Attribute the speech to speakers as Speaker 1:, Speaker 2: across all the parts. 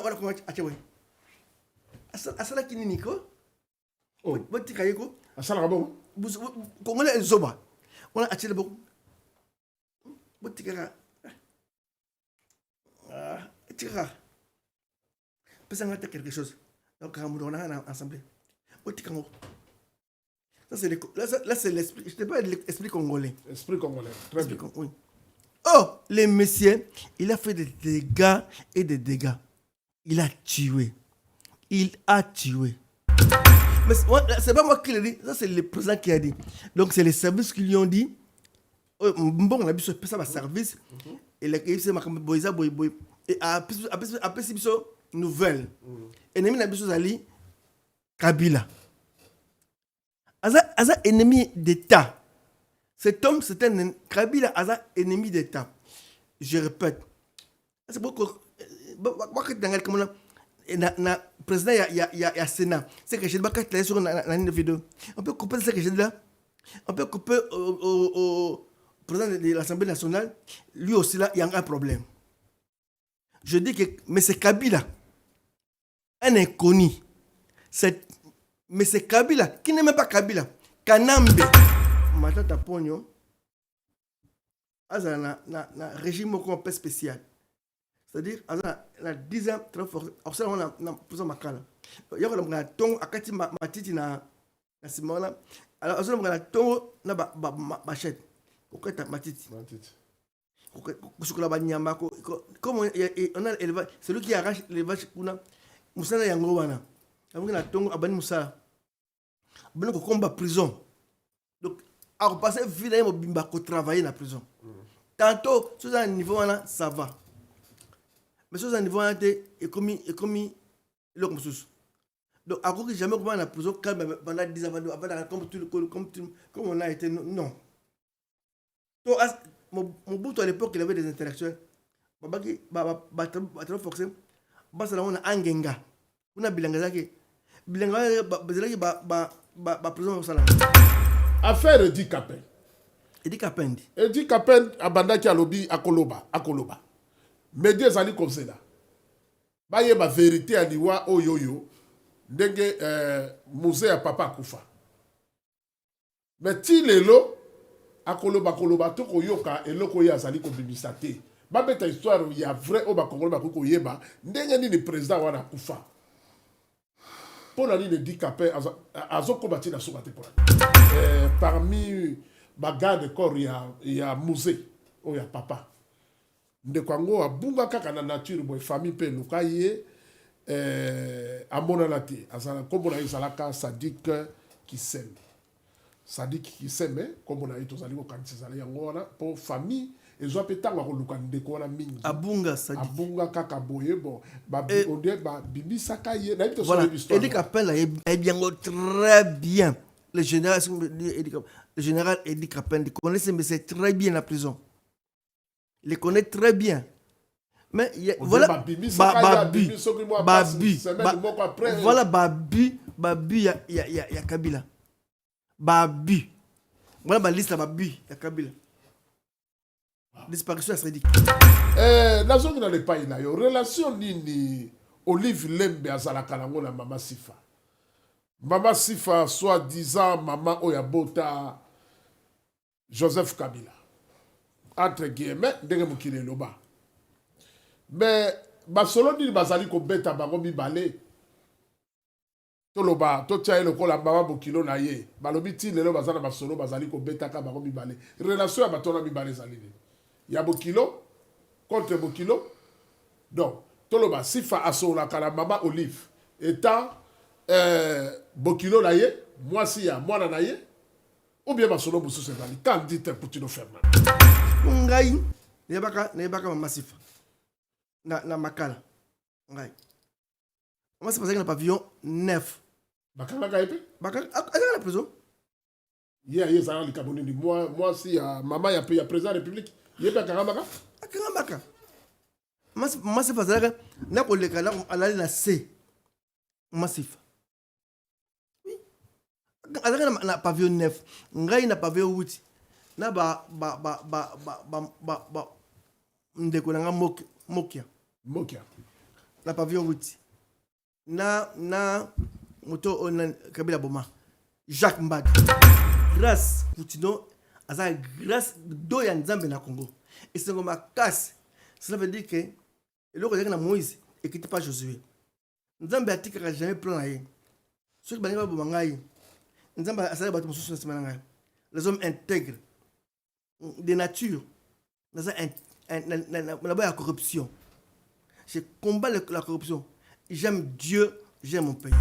Speaker 1: wala ko achewe asala kinini ko botti kayeko
Speaker 2: asala kabo
Speaker 1: ko ngala zoba wala achele bo botti kaka tika pesanga quelque chose donc on a ensemble botti kango ça c'est l'esprit je te parle de l'esprit congolais
Speaker 2: très bien
Speaker 1: oui. Oh, le monsieur, il a fait des dégâts et des dégâts. Il a tué. Mais c'est pas moi qui l'ai dit, ça c'est le président qui a dit. Donc c'est les services qui lui ont dit. Bon, on a vu ça va service. Et la KFC m'a comme boisa boy. Et après c'est une nouvelle. Ennemi n'a pas ali Kabila. Aza ennemi d'État. Cet homme, c'est un Kabila Aza ennemi d'État. Je répète. C'est beaucoup. Comme le président, il y a Sénat. C'est que je ne vais pas sur la vidéo. On peut couper ce que j'ai dit là. On peut couper au président de l'Assemblée nationale. Lui aussi, là, il y a un problème. Je dis que, mais c'est Kabila. Un inconnu. Mais c'est Kabila. Qui n'est même pas Kabila. Kanambe. Matata Pogno, na régime un peu spécial. C'est-à-dire, na 10 ans, très fort. On a plus de makala. Il y a un ton, akati matiti na simona. Alors, on a un ton, na bachette. Kokata matiti. Kusukula banyama. Comme on a élevage, c'est lui qui arrache les vaches. Moussana Yangowana. On a un ton, abani Moussa. On a un combat prison. Donc, à repasser vite pour travailler dans la prison. Tantôt, sur un niveau là, ça va. Mais sur un niveau là, c'est commis le comme ça. Donc, à cause que jamais on va dans la prison, pendant 10 ans, comme on a été, non. Donc, mon bout à l'époque, il avait des intellectuels. Babaki, trop forcé. Parce que on a Angenga. On a Bilangazaki. Bilangazaki, prison au salon.
Speaker 2: Affaire Edi Kapen.
Speaker 1: Edi Kapen
Speaker 2: abandaki alobi akoloba. Média zali comme ça là. Baye ba vérité aliwa oyoyo ndenge musée ya papa kufa. Mais ti lelo akoloba to koyoka eloko ya zali ko bimisa te. Ba beta histoire ya vrai o ba kongolo ba ko yeba ndenge ni président wana kufa. Pour la ligne de Dikapé, Azoko Bati na Soubate pour parmi les gardes de corps, il y a musée, il y a papa. De Kwango, a Bunga Kaka na nature, boy, famille pe Lukaye, a Monanati, comme on a eu Salaka, Sadik Kisem. Sadik Kisem, comme on a eu tous les gens, pour famille. Et je peux t'avoir le candidat qu'on a mis.
Speaker 1: Abunga Sadik.
Speaker 2: Abunga Kakaboye, bon, on dit, Bibi Sakaye,
Speaker 1: voilà. Edi Kapen est bien, très bien. Le général Edi Kapen, il connaît, mais c'est très bien la prison. Il les connaît très bien. Mais voilà, Babi, voilà Babi, il y a Kabila. Babi, voilà ma liste à Babi, il y a Kabila. Disparition ridicule.
Speaker 2: La zone n'allait pas y aller. Relation ni Olive Lembe à Zalakalango la Mama Sifa. Mama Sifa, soi-disant Maman Oyabota Joseph Kabila. Entre guillemets, dès que vous loba. Mais, Basolo dit Bazali ko beta bango mi balé. Toloba, to tia le ko la Mama Bokilo na ye. Balobi ti lelo bazana Basolo Bazali ko beta ka bango mi balé. Relation à Batona mi balé zalini. Il y a Bokilo contre Bokilo. Donc, Toloba, Sifa Asola Kala Mama Olive. Étant Bokilo naye, moi si ya, moi naye, ou bien Basolo Boussou Sebali. Quand dit Poutino Ferman.
Speaker 1: Ngai, nebaka Mama Sifa. Na Makala. Ngai. Moi c'est parce qu'il y a un pavillon neuf.
Speaker 2: Bakala Gaïpe?
Speaker 1: Bakala, à la prison.
Speaker 2: Yeah, ça a le Cameroun. Moi si maman y a président de la République. Il y a Karamaka?
Speaker 1: Karamaka. Moi, c'est parce que n'a pas le cas là, on a la C. Massif. Oui. Alors, on a pavillon 9. On a pavillon 8. Na ndeko na mokia.
Speaker 2: Mokia.
Speaker 1: na pavillon 8 na moto on Kabila Boma Jacques Mbad grâce Poutino aza grâce do ya Nzambe na Congo et c'est comme casse. Cela veut dire que le roi de Moïse et qui pas Josué Nzambe atika jamais plan na ye ceux qui banga bomangai Nzambe asala bato mosusu na semana les hommes intègres de nature dans la corruption. Je combats la corruption. J'aime Dieu, j'aime mon pays.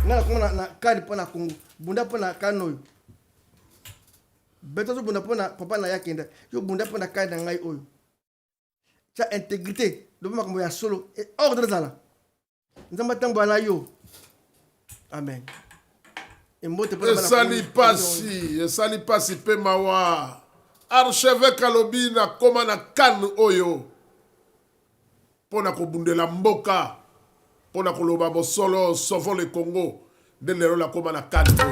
Speaker 1: Na cadre pour na Congo, bunda pour na kanoy. Beto bunda pour na papa na yakenda. Yo bunda pour na cadre ngai oyo. Ça intégrité, de ma comme ya solo et ordre zala. Nzamba tambo na yo. Amen.
Speaker 2: Esali pasi pe mawa. Archevêque alobi na koma na kan oyo. Pona kobundela mboka. Pona koloba bosolo Sauvons le Congo. De lero la koma na kan oyo.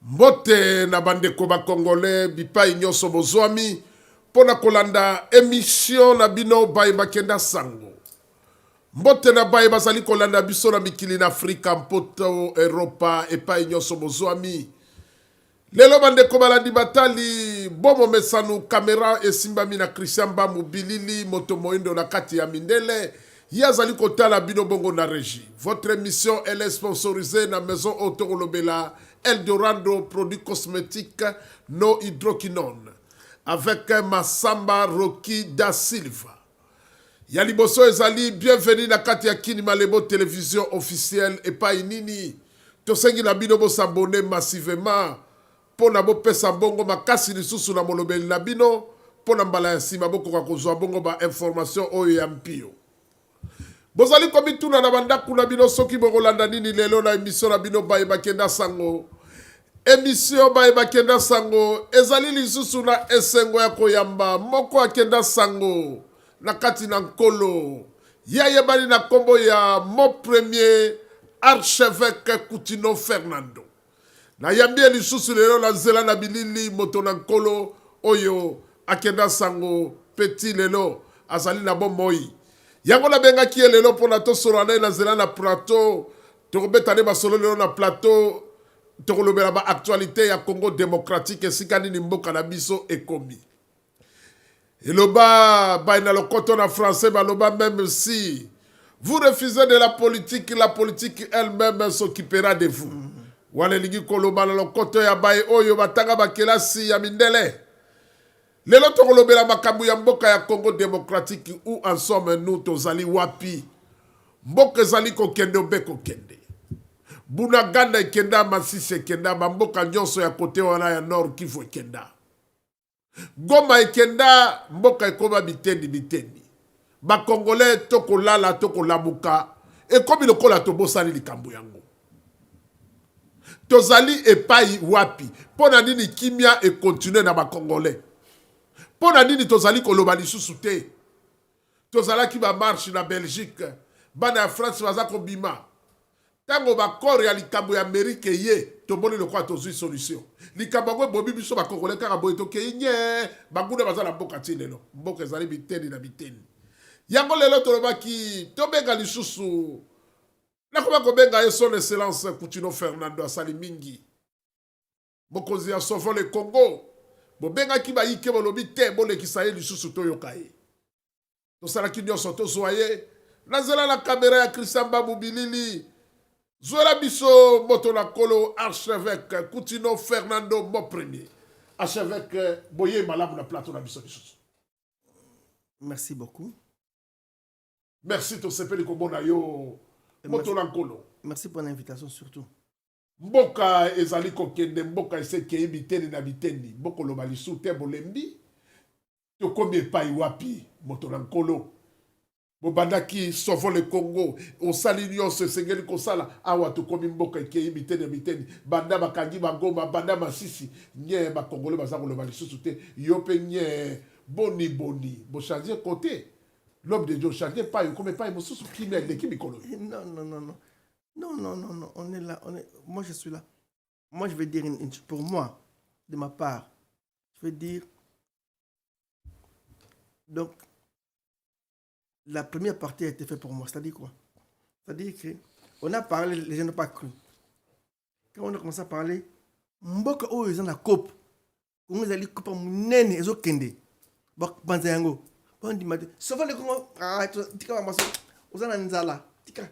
Speaker 2: Mbote na bandeko ba Congolais bipai nyonso bozwami pona kolanda émission na bino baye bakenda sango. Mbote na baye bazali kolanda biso na mikili na Afrika mpoto Europa epai nyonso bozwami. Lelo bandeko balandi batali bomo mesanu kamera esimbami na Christian Bamu Bilili moto moindo na kati ya mindele. Yazali kotala bino bongo na régie. Votre émission elle est sponsorisée na maison Autokolobela Eldorado produits cosmétiques no hydroquinone avec Massamba Rocky da Silva. Yaliboso ezali bienvenue na kati ya Kini Malebo télévision officielle et pas inini. Tosengi na bino bo s'abonner massivement pona bo pesa bongo makasi lisusu na molobeli na bino pona mbala ya sima bokoka kozwa bongo ba information oyo ya mpio. Bozali komi tuna na bandaku na bino soki bokolanda nini lelo na émission na bino baye bakenda sango. Émission baye bakenda sango ezali lisusu na esengo ya koyamba moko akenda sango na kati na nkolo. Yaye bali na kombo ya mon premier archevêque Koutino Fernando. Na yambie lisusu lelo na zela na bilili moto na nkolo oyo akenda sango petit lelo azali na bomoi. Yango na benga ki lelo pona to sorana na zela na plateau to betane ba solo lelo na plateau to kolobela ba actualité ya Congo démocratique esikani ni mboka na biso ekomi. Eloba ba na lokoto na français ba loba même si vous refusez de la politique elle-même s'occupera de vous. Wana lingi koloba na lokoto ya bae oyo batanga ba kelasi ya mindele. Lelo tokolobela makambo ya mboka ya Congo démocratique où en sommes nous tozali wapi. Mboka ezali kokende obeko kende. Bunaganda ekenda Masisi ekenda mboka nyonso ya kote wana ya Nord Kivu ekenda. Goma ekenda mboka ekoma bitendi. Ba Congolais tokolala tokolamuka ekomi lokola tobosali likambo yango. Tozali epai wapi. Pona nini kimia e continue na ba Congolais. Pona nini tozali koloba lisusu te. Tozalaki ba marche na Belgique. Bana ya France baza kobima. Tango ba kore ya likambo ya Amerique ye. Toboni lokwa tozui solution. Likambo ngwe bobi biso ba Congolais kaka boye toke nye. Baguna baza na mboka ti lelo. Mboka ezali biteni na biteni. Yango lelo toloba ki tobenga lisusu. Nakoma kobenga ye son excellence Koutino Fernando asali mingi. Mokonzi ya Sauvons le Congo. Bobenga ki ba yike bolobi te bolekisa ye lisusu toyoka ye. Tosalaki nyonso tozwaye. Nazela na kamera ya Christian Bamu Bilili. Zwela biso moto na kolo archevêque Koutino Fernando mon premier. Archevêque boye malamu na plateau na biso lisusu.
Speaker 1: Merci beaucoup.
Speaker 2: Merci to sepeli ko bona yo moto na kolo.
Speaker 1: Merci pour l'invitation surtout.
Speaker 2: Mboka ezali kokende mboka eseke biteni na biteni boko loba lisu te bolembi to kombi epai wapi moto na nkolo bobandaki Sauvons le Congo osali nyonso esengeli kosala awa to kombi mboka ekei biteni na biteni banda bakangi bangoma banda masisi nye bakongole baza koloba lisusu te yo pe nye boni bo changer côté l'homme de Dieu changer pas comme pas mosusu qui met l'équipe mikolo.
Speaker 1: Non. Non, non, non, non, on est là. Moi, je suis là. Moi, je vais dire, pour moi, de ma part, je vais dire, donc, la première partie a été faite pour moi. C'est-à-dire quoi? C'est-à-dire que on a parlé, les gens n'ont pas cru. Quand on a commencé à parler, mboka oh ils ont la coupe. Quand ils allaient couper mon nez, ils ont kende. Bak banzayango. Bon dit mate. Sauf le Congo. Ah, tika va maso. Aux en nzala. Tika.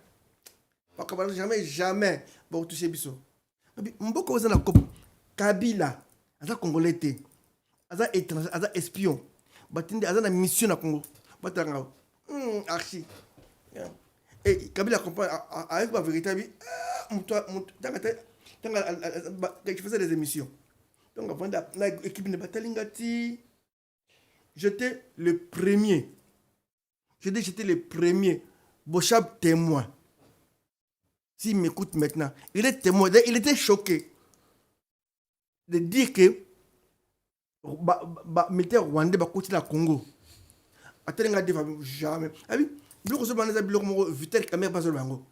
Speaker 1: Pas comme jamais, jamais. Bon toucher biso. Mboka aux en la coupe. Kabila. Aza congolais té. Aza étranger, aza espion. Batinde aza na mission na Congo. Batanga. Archi. Et Kabila comprend avec ma vérité. Je faisais des émissions. Donc avant l'équipe de Batalingati, j'étais le premier. Je dis j'étais le premier. Bochab témoin. S'il m'écoute maintenant, il est témoin. Il était choqué de dire que militaire rwandais va continuer à Congo. Atalinga dit jamais. Ah oui, bloc ce banana bloc mo vitel caméra pas sur bango.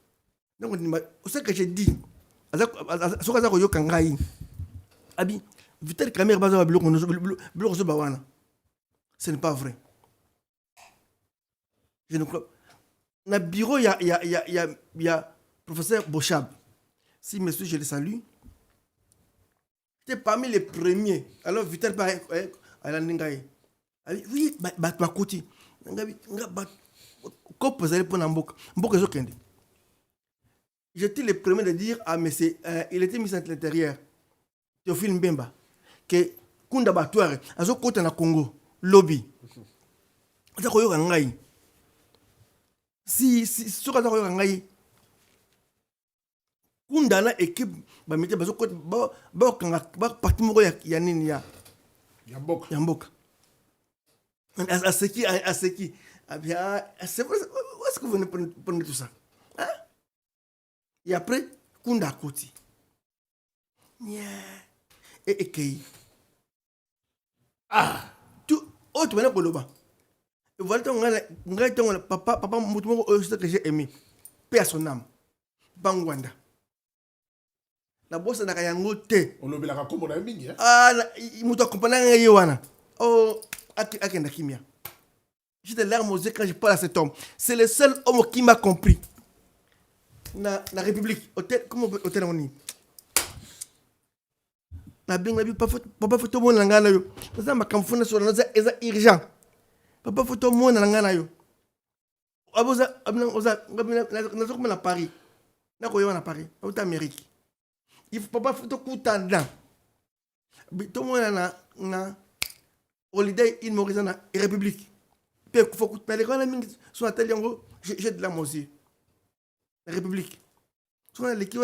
Speaker 1: Donc c'est ce que j'ai dit. Ce que yo kangai. Abi vitel caméra pas sur bloc ce bawana. Ce n'est pas vrai. Je ne crois. Dans le bureau, il y a professeur Bochab. Si monsieur, je le salue. J'étais parmi les premiers. Alors, Vital Pareil, à la Ningaï. Oui, ma côté. J'étais le premier de dire à monsieur, il était ministre de l'Intérieur, Théophile Mbemba, que Kunda Batouare, à ce côté na Congo, lobby. Ça koyo kangai. Si ce que koyo kangai. Kunda na équipe ba mete ba so côté ba kanga ba parti moko ya nini ya mboka. À ce qui bien c'est vrai est-ce que vous ne prenez tout ça hein? Et après Kunda Koti et Kei tu tu vas koloba et voilà ton papa mutumo que j'ai aimé paix à son âme Bangwanda la bosse na kayango te
Speaker 2: on lobela ka kombo na mingi
Speaker 1: mutu akompana ngai wana oh akenda kimia. J'ai des larmes aux yeux quand je parle à cet homme. C'est le seul homme qui m'a compris. La République, comment hôtel on dit? La bing, papa photo mon langana yo. Ça m'a confondre sur la urgent. Papa photo mon langana yo. Aboza na Paris. Na koyo na Paris, au Amérique. Il faut papa photo coutanda. Tout le monde na holiday in Maurice na République. Puis il faut que les gars sont à tel yango, j'ai de la musique. La République. Sont à l'équipe,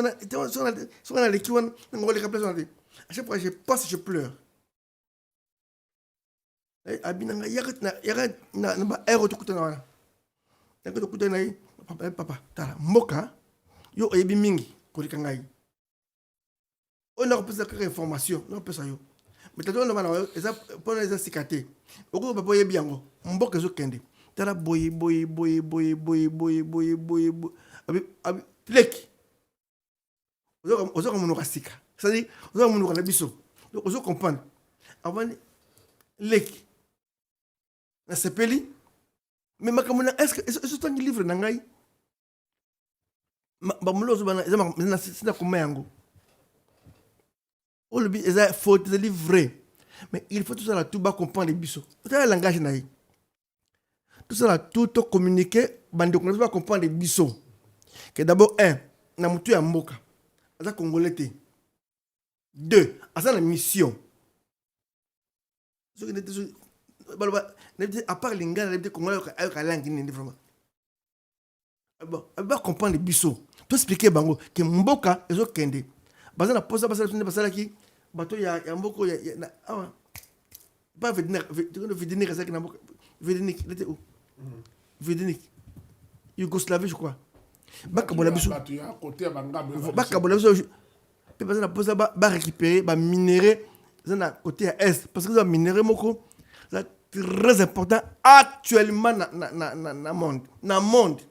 Speaker 1: sont à l'équipe, à chaque fois je passe, je pleure. Abinanga yagat na aéro to kutana. Nako to kutana yi papa tala moka yo ebi mingi ko likangai. On a repris cette information, on peut ça yo. Mais t'as on va ça pour les cicatrices. Oko papa yebi yango, mboka zo kende. Tala boy abi plek. Ozo comme nous rasika. C'est-à-dire ozo comme nous la biso. Donc ozo comprendre. Avant lek. Na sepeli. Mais makamuna est-ce que tu livre nangai? Ba mulo zo bana na sina kuma yango. Oh, le but est faux, c'est vrai. Mais il faut tout ça là, tout bas comprendre les bisous. Tout ça, le langage naïf. Tout ça là, tout communiquer, bande on va comprendre les bisous. Que d'abord, na mutu ya mboka. Aza congolais. 2, aza la mission. À part l'ingala, les congolais, avec la langue, vraiment. Bon, elle va comprendre les bisous. Tout expliquer, bango, que mboka, ils ont kende. Baza na posa basala ki bato ya mboko ya pas Védénique ça qui na mboko Védénique il était où Védénique Yougoslavie je crois baka bola biso
Speaker 2: bato ya côté bangambe
Speaker 1: baka bola biso pe baza na posa ba récupérer ba minerai ça na côté à est parce que ça minerai moko c'est très important actuellement na monde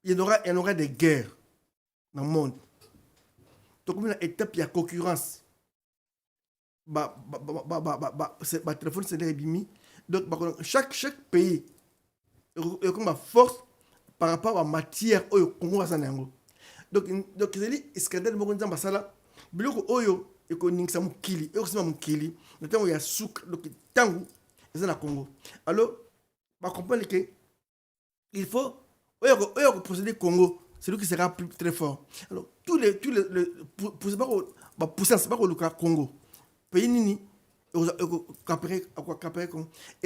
Speaker 1: il y aura des guerres dans le monde. Donc, comme une étape, il y a concurrence. Téléphone, c'est des bimi. Donc, chaque pays, il y a comme force par rapport à la matière au Congo. Donc, c'est-à-dire, scandale, il y a masala. Biloko oyo, il y a mukili. Il y a mukili. Il y a souk. Donc, tango, c'est na Congo. Alors, on comprend que il faut, procéder Congo, c'est lui qui sera plus très fort. Alors, tous les puissance, c'est pas le Congo. Pays nini, et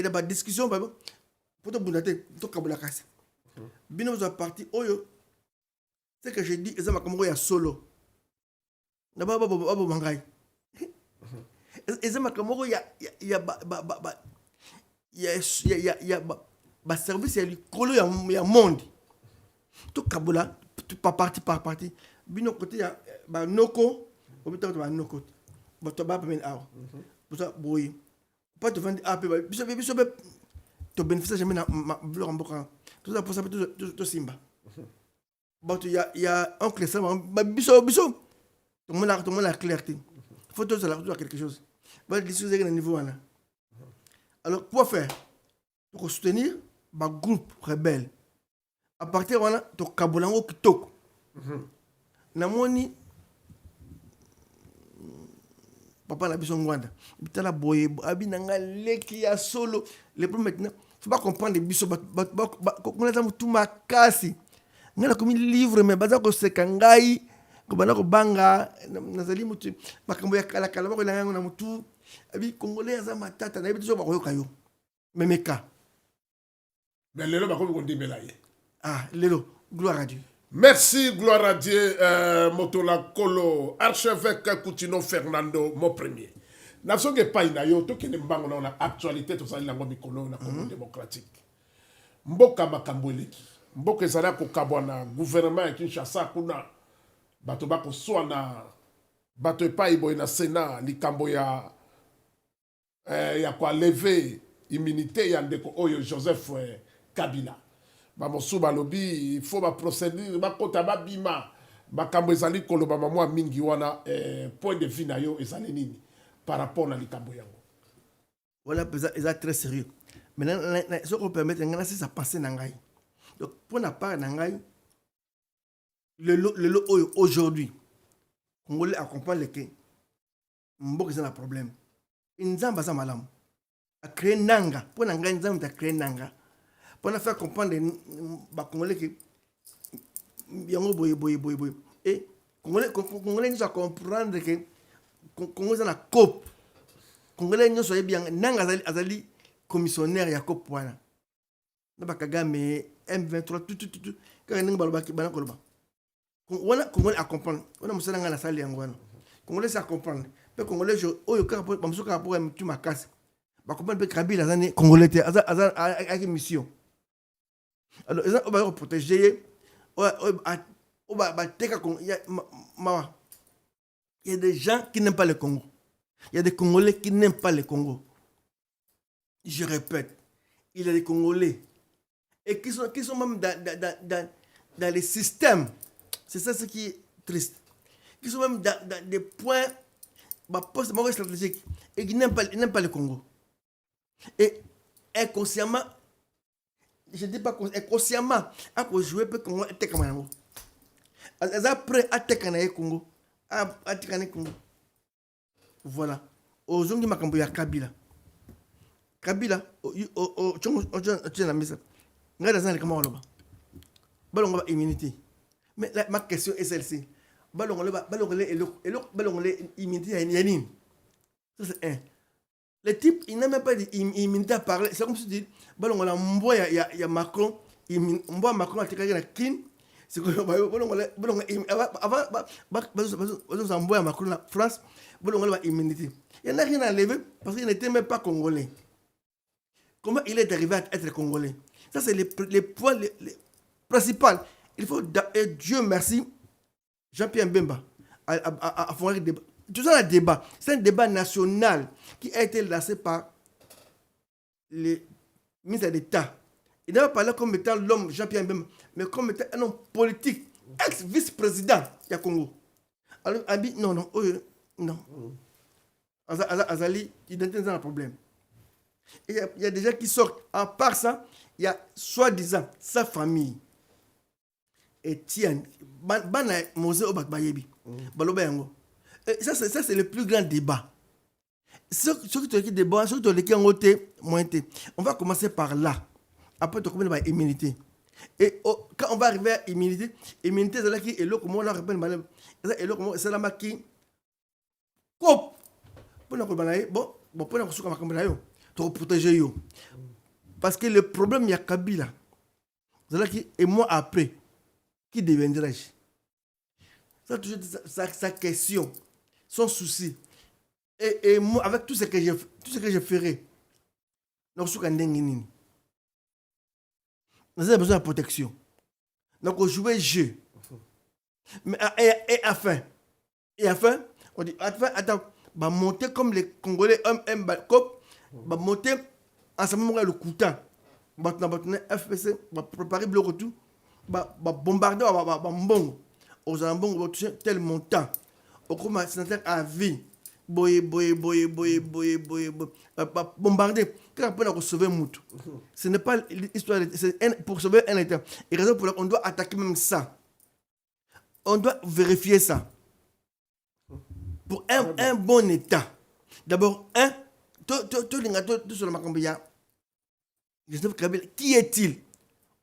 Speaker 1: la discussion, pour te bondater, pour te la casse. Bien, nous avons parti, oyo, c'est que j'ai dit, et ça m'a comme solo. D'abord, Mangai. Et ça m'a comme il y a service, il y a monde. Tout Kabola, par partie. Bino côté, il y a Noko, au bout de Noko. Tu vas pas pour ça, boy. Pas te vendre AP, tu bénéficies jamais dans ma blog en boca. Tout ça pour ça, tout Simba. Il y a un clé, ça, biso. Tout le monde a clarté. Il faut tout ça, quelque chose. Va discuter à niveau là. Alors, quoi faire? Pour soutenir le groupe rebelle. À partir de là, tu as Kabolango qui toque. Namoni, papa n'a pas besoin de Rwanda. Il y a boye, abinanga leki ya solo. Les problèmes maintenant, il ne faut pas comprendre les bisous. On a tout ma casse. On a comme un livre, mais baza ko sekangai, ko bana ko banga, nazali mutu, makambo ya kala kala ba ko langa na mutu. Abi Congolais za matata na biso ba ko yokayo. Memeka.
Speaker 2: Mais lelo ba ko ko ndimela ye.
Speaker 1: Ah, lelo, gloire à Dieu.
Speaker 2: Merci, gloire à Dieu, Motola Kolo, archevêque Coutinho Fernando, mon premier. N'absonge pas inayo, to kene mbango na actualité to sali lango mikolo na Congo démocratique. Mboka makambo eleki. Mboka ezala ko kabwana gouvernement ya Kinshasa kuna bato bako swana bato epai boy na Sénat likambo ya kwa lever immunité ya ndeko oyo Joseph Kabila. Bamosu balobi il faut ba procéder ba kota ba bima makambo ezali koloba mwa mingi wana point de vue na yo ezali nini par rapport na likambo yango.
Speaker 1: Voilà, c'est très sérieux. Maintenant, ce qu'on permet, c'est ça passer dans ngai. Donc, pour la part dans ngai, le aujourd'hui, Congolais accompagne les quais. Mbok c'est un problème. Nzamba za malam. A créer nanga. Pour nanga nzamba a créer nanga. Pour faire comprendre les Congolais que yango boy. Et Congolais nous a comprendre que Congolais dans la COP. Congolais nous soyez bien nanga azali commissionnaire ya COP wana. Na bakagame M23 tout quand nanga baloba bana koloba. Congolais à comprendre. On a musala ngana sali yango wana. Congolais à comprendre. Mais Congolais oyo ka bamusoka pour tu ma casse. Ba comprendre pe Kabila azani Congolais avec mission. Alors on va protéger il y a des gens qui n'aiment pas le Congo. Il y a des Congolais qui n'aiment pas le Congo. Je répète, il y a des Congolais et qui sont même dans les systèmes. C'est ça ce qui est triste. Qui sont même dans des points postes stratégiques et qui n'aiment pas le Congo. Et inconsciemment, je ne dis pas inconsciemment, à cause jouer pour Congo et Tekamano. Après, à Tekanae Congo. À Tekanae Congo. Voilà. Aujourd'hui, je suis Kabila. Kabila, tu as la mise. Je suis dans immunité. Mais ma question est celle-ci. Immunité, ça c'est un. Le type, il n'a même pas d'immunité à parler. C'est comme si tu dis, il y a Macron, Macron a été kin. C'est que avant, Macron la France, immunité. Il n'y en a rien à lever parce qu'il n'était même pas congolais. Comment il est arrivé à être congolais? Ça, c'est les points principaux. Il faut, et Dieu merci, Jean-Pierre Mbemba a fait un débat. Tout ça, le débat, c'est un débat national qui a été lancé par les ministres d'État. Il n'a pas parlé comme étant l'homme Jean-Pierre Mbemba, mais comme étant un homme politique ex-vice-président du Congo. Alors, Abi, non, non. Azali, il a un problème. Il y a des gens qui sortent. À part ça, il y a soi-disant sa famille. Etienne, Bana Mose Obakbayebi, Balobengo. Ça, c'est le plus grand débat. Ceux qui te débat, ceux qui ont été mointés. On va commencer par là. Après, tu commences par immunité. Et quand on va arriver à immunité, c'est là qui est là, comment on la rappelle, c'est là qui coupe. Pour nous protéger. Parce que le problème, il y a Kabila. C'est là qui, et moi après, qui deviendrai-je? Ça, toujours sa question, son souci. Et moi, avec tout ce que je ferai, nous avons besoin de protection. Donc, on joue jeu. Mais, et enfin, on dit, attends, va monter comme les Congolais, va monter ensemble le couteau. Va FPC, va préparer le retour, va bombarder, va bon. Aux ambons, va toucher tel montant. Au cours de sénateur à vie. Boye, bombarder. Quand on peut sauver Moutou. Ce n'est pas l'histoire, c'est pour sauver un État. Et raison pour laquelle on doit attaquer même ça. On doit vérifier ça. Pour un bon État. D'abord, tout sur le Macambia. Joseph Kabila, qui est-il?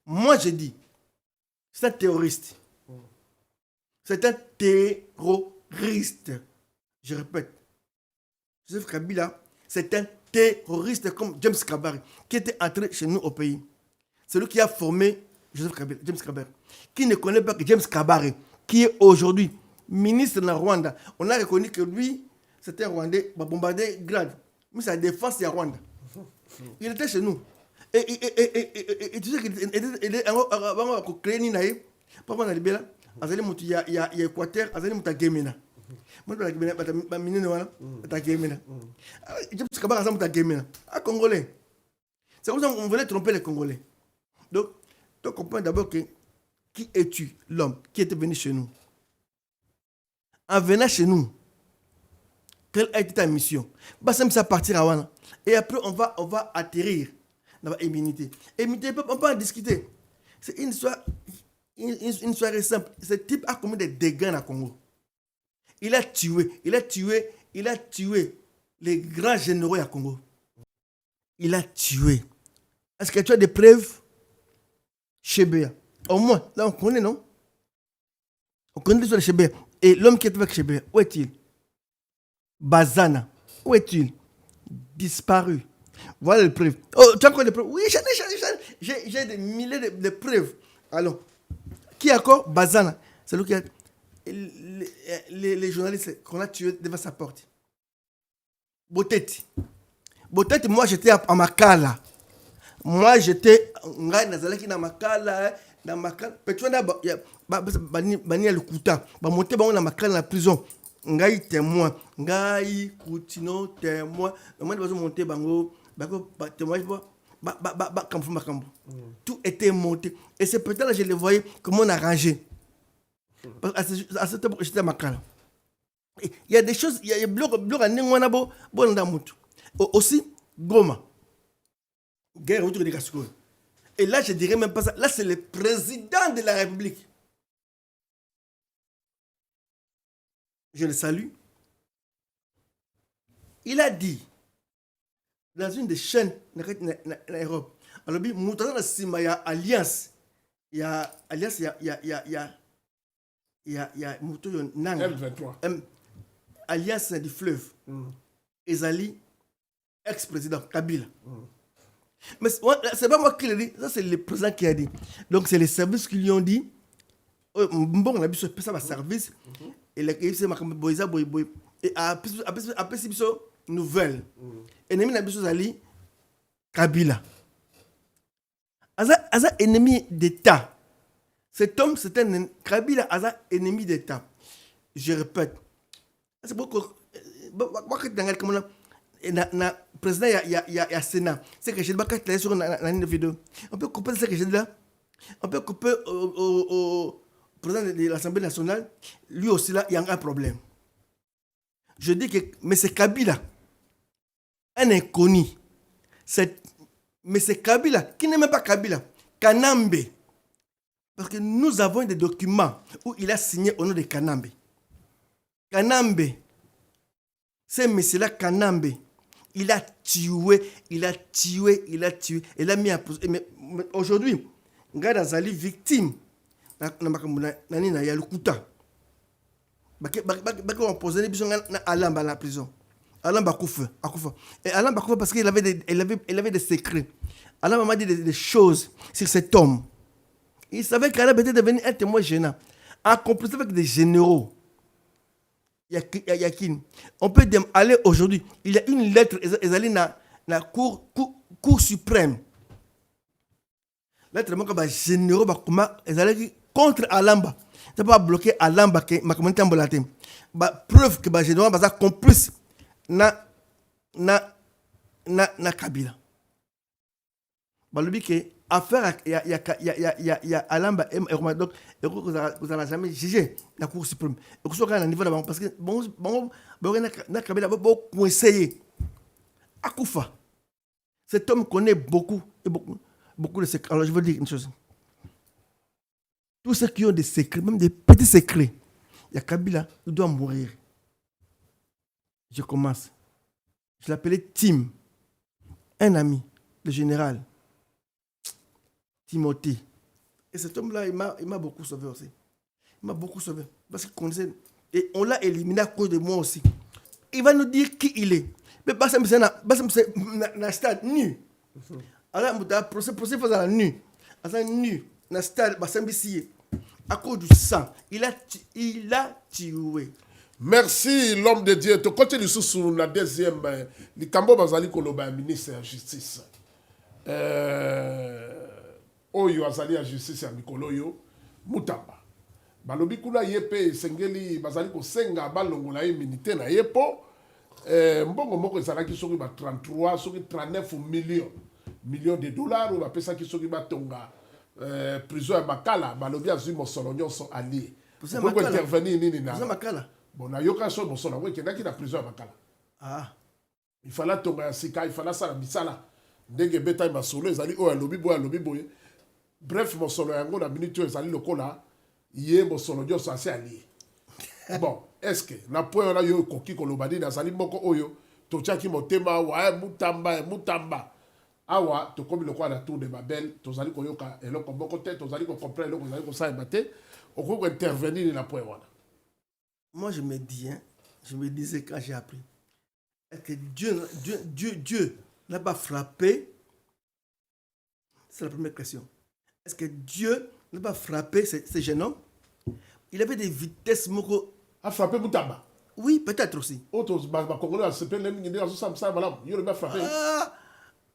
Speaker 1: Moi, je dis, c'est un terroriste. C'est un terroriste. Je répète. Joseph Kabila, c'est un terroriste comme James Kabari, qui était entré chez nous au pays. C'est lui qui a formé Joseph Kabila, James Kabari, qui ne connaît pas que James Kabari, qui est aujourd'hui ministre de la Rwanda. On a reconnu que lui, c'était un Rwandais, va bombarder Grade. Mais sa défense, c'est à Rwanda. Il était chez nous. Et tu sais qu'il est en créé ni naïe. Pas mal à Libéla. Azali mutu ya Équateur, azali mutu Gemena. Moi je vais ba minene wala, ta Gemena. Je pense que ba mutu Gemena. À Congolais. C'est comme ça qu'on voulait tromper les Congolais. Donc, tu comprends d'abord que qui es-tu, l'homme qui était venu chez nous? En venant chez nous, quelle a été ta mission? Bah ça me ça partir à Wana. Et après on va atterrir dans l'immunité. Immunité, on peut en discuter. C'est une histoire simple. Ce type a commis des dégâts dans le Congo. Il a tué les grands généraux à Congo. Il a tué. Est-ce que tu as des preuves? Chebea. Au moins, là on connaît, non? On connaît l'histoire de Chebea. Et l'homme qui est avec Chebea, où est-il? Bazana, où est-il? Disparu. Voilà les preuves. Oh, tu as encore des preuves? Oui, j'ai des milliers de preuves. Alors, qui est encore? Bazana. C'est lui qui a... Les journalistes qu'on a tués devant sa porte. Boteti, moi j'étais à Makala. Moi j'étais... Dans Makala. Petrona, bani le kuta. Monter dans Makala dans la prison. Ngai témoin. Ngai Koutino témoin. Moi je monter bango. Témoin. Tout était monté. Et c'est peut-être là que je les voyais comment on a rangé. À cette époque, j'étais à Makala. Il y a des choses, il y a des blocs à Nenguanabo, aussi, Goma. Guerre autour de Gascogne. Et là, je dirais même pas ça. Là, c'est le président de la République. Je le salue. Il a dit, dans une des chaînes d'Europe, alors, il y a Alliance. Il y a Alliance, il y a
Speaker 2: M23.
Speaker 1: Alliance du fleuve. Ezali, ex-président Kabila. Mais c'est pas moi qui l'ai dit, ça c'est le président qui a dit. Donc c'est les services qui lui ont dit. Bon, on a vu ça va service. Et après c'est une nouvelle. Et l'ennemi n'a pas Ali Kabila. Aza ennemi d'État. Cet homme, c'est un Kabila, Aza ennemi d'État. Je répète. C'est beaucoup. Le président, il y a Sénat. C'est que je ne vais pas sur la vidéo. On peut couper ce que j'ai dit là. On peut couper président de l'Assemblée nationale, lui aussi là, il y a un problème. Je dis que, mais c'est Kabila, un inconnu. Mais c'est Kabila, qui n'est même pas Kabila, Kanambe. Parce que nous avons des documents où il a signé au nom de Kanambe. Kanambe, c'est monsieur-là Kanambe. Il a tué. Il a mis en prison. Mais aujourd'hui, Nga Azali victime. Il y a le Kouta. On posait les Alamba à la prison. Alamba Koufa. Et Alamba Koufa parce qu'il avait des secrets. Alamba m'a dit des choses sur cet homme. Il savait qu'Alamba était devenu un témoin gênant. En complicité avec des généraux. On peut aller aujourd'hui. Il y a une lettre, ils allaient dans la cour suprême. Lettre de généraux, ils allaient contre Alamba. Ça pas bloquer Alamba, ma communauté en bolaté. Preuve que les généraux sont complices na Kabila. Le but que affaire il y a Alamba et donc vous n'allez jamais juger la Cour suprême. Et vous serez à niveau d'avant parce que na Kabila va conseiller Akoufa. Cet homme connaît beaucoup de secrets. Alors je veux dire une chose. Tous ceux qui ont des secrets, même des petits secrets, il y a Kabila, il doit mourir. Je commence. Je l'appelais Tim, un ami, le général. Timothée. Et cet homme-là, il m'a beaucoup sauvé aussi. Il m'a beaucoup sauvé. Parce qu'il connaissait. Et on l'a éliminé à cause de moi aussi. Il va nous dire qui il est. Mais pas ça, c'est un stade nu. Alors, le procès faisait la nu. Alors, nu. Dans le stade, à cause du sang. Il a tué.
Speaker 2: Merci, l'homme de Dieu. Tu continues sur la deuxième. Le Cambo Bazali Koloba, ministre de la Justice. Oyo azali ya justice ya mikolo yo Mutamba balobi kuna yepe sengeli bazali ko senga balongola ye minité na yepo mbongo moko ezalaki soki ba 33 soki 39 millions de dollars ou ba pesa ki soki batonga prison ya Makala balobi azui mosolo nyonso ali pour intervenir nini na
Speaker 1: Makala
Speaker 2: bon na yoka so mosolo ngo kendaki na prison ya Makala il fallait tonga ya sika il fallait sala misala ndenge beta masolo ezali oyo alobi boye. Bref, mon solo yango na minute ezali lokola yé mon solo nyonso asi ali. Bon, est-ce que na point na yo koki kolobadi na zali moko oyo totiaki motema wa Mutamba awa to komi lokola na tour de Babel tozali koyoka eloko moko te tozali ko comprendre eloko zali ko sa ebate okoko intervenir na point wana.
Speaker 1: Moi je me disais quand j'ai appris est-ce que Dieu n'a pas frappé? C'est la première question. Est-ce que Dieu n'a pas frappé ces jeunes hommes? Il avait des vitesses.
Speaker 2: A frappé Mutamba?
Speaker 1: Oui, peut-être aussi.
Speaker 2: Congolais a frappé.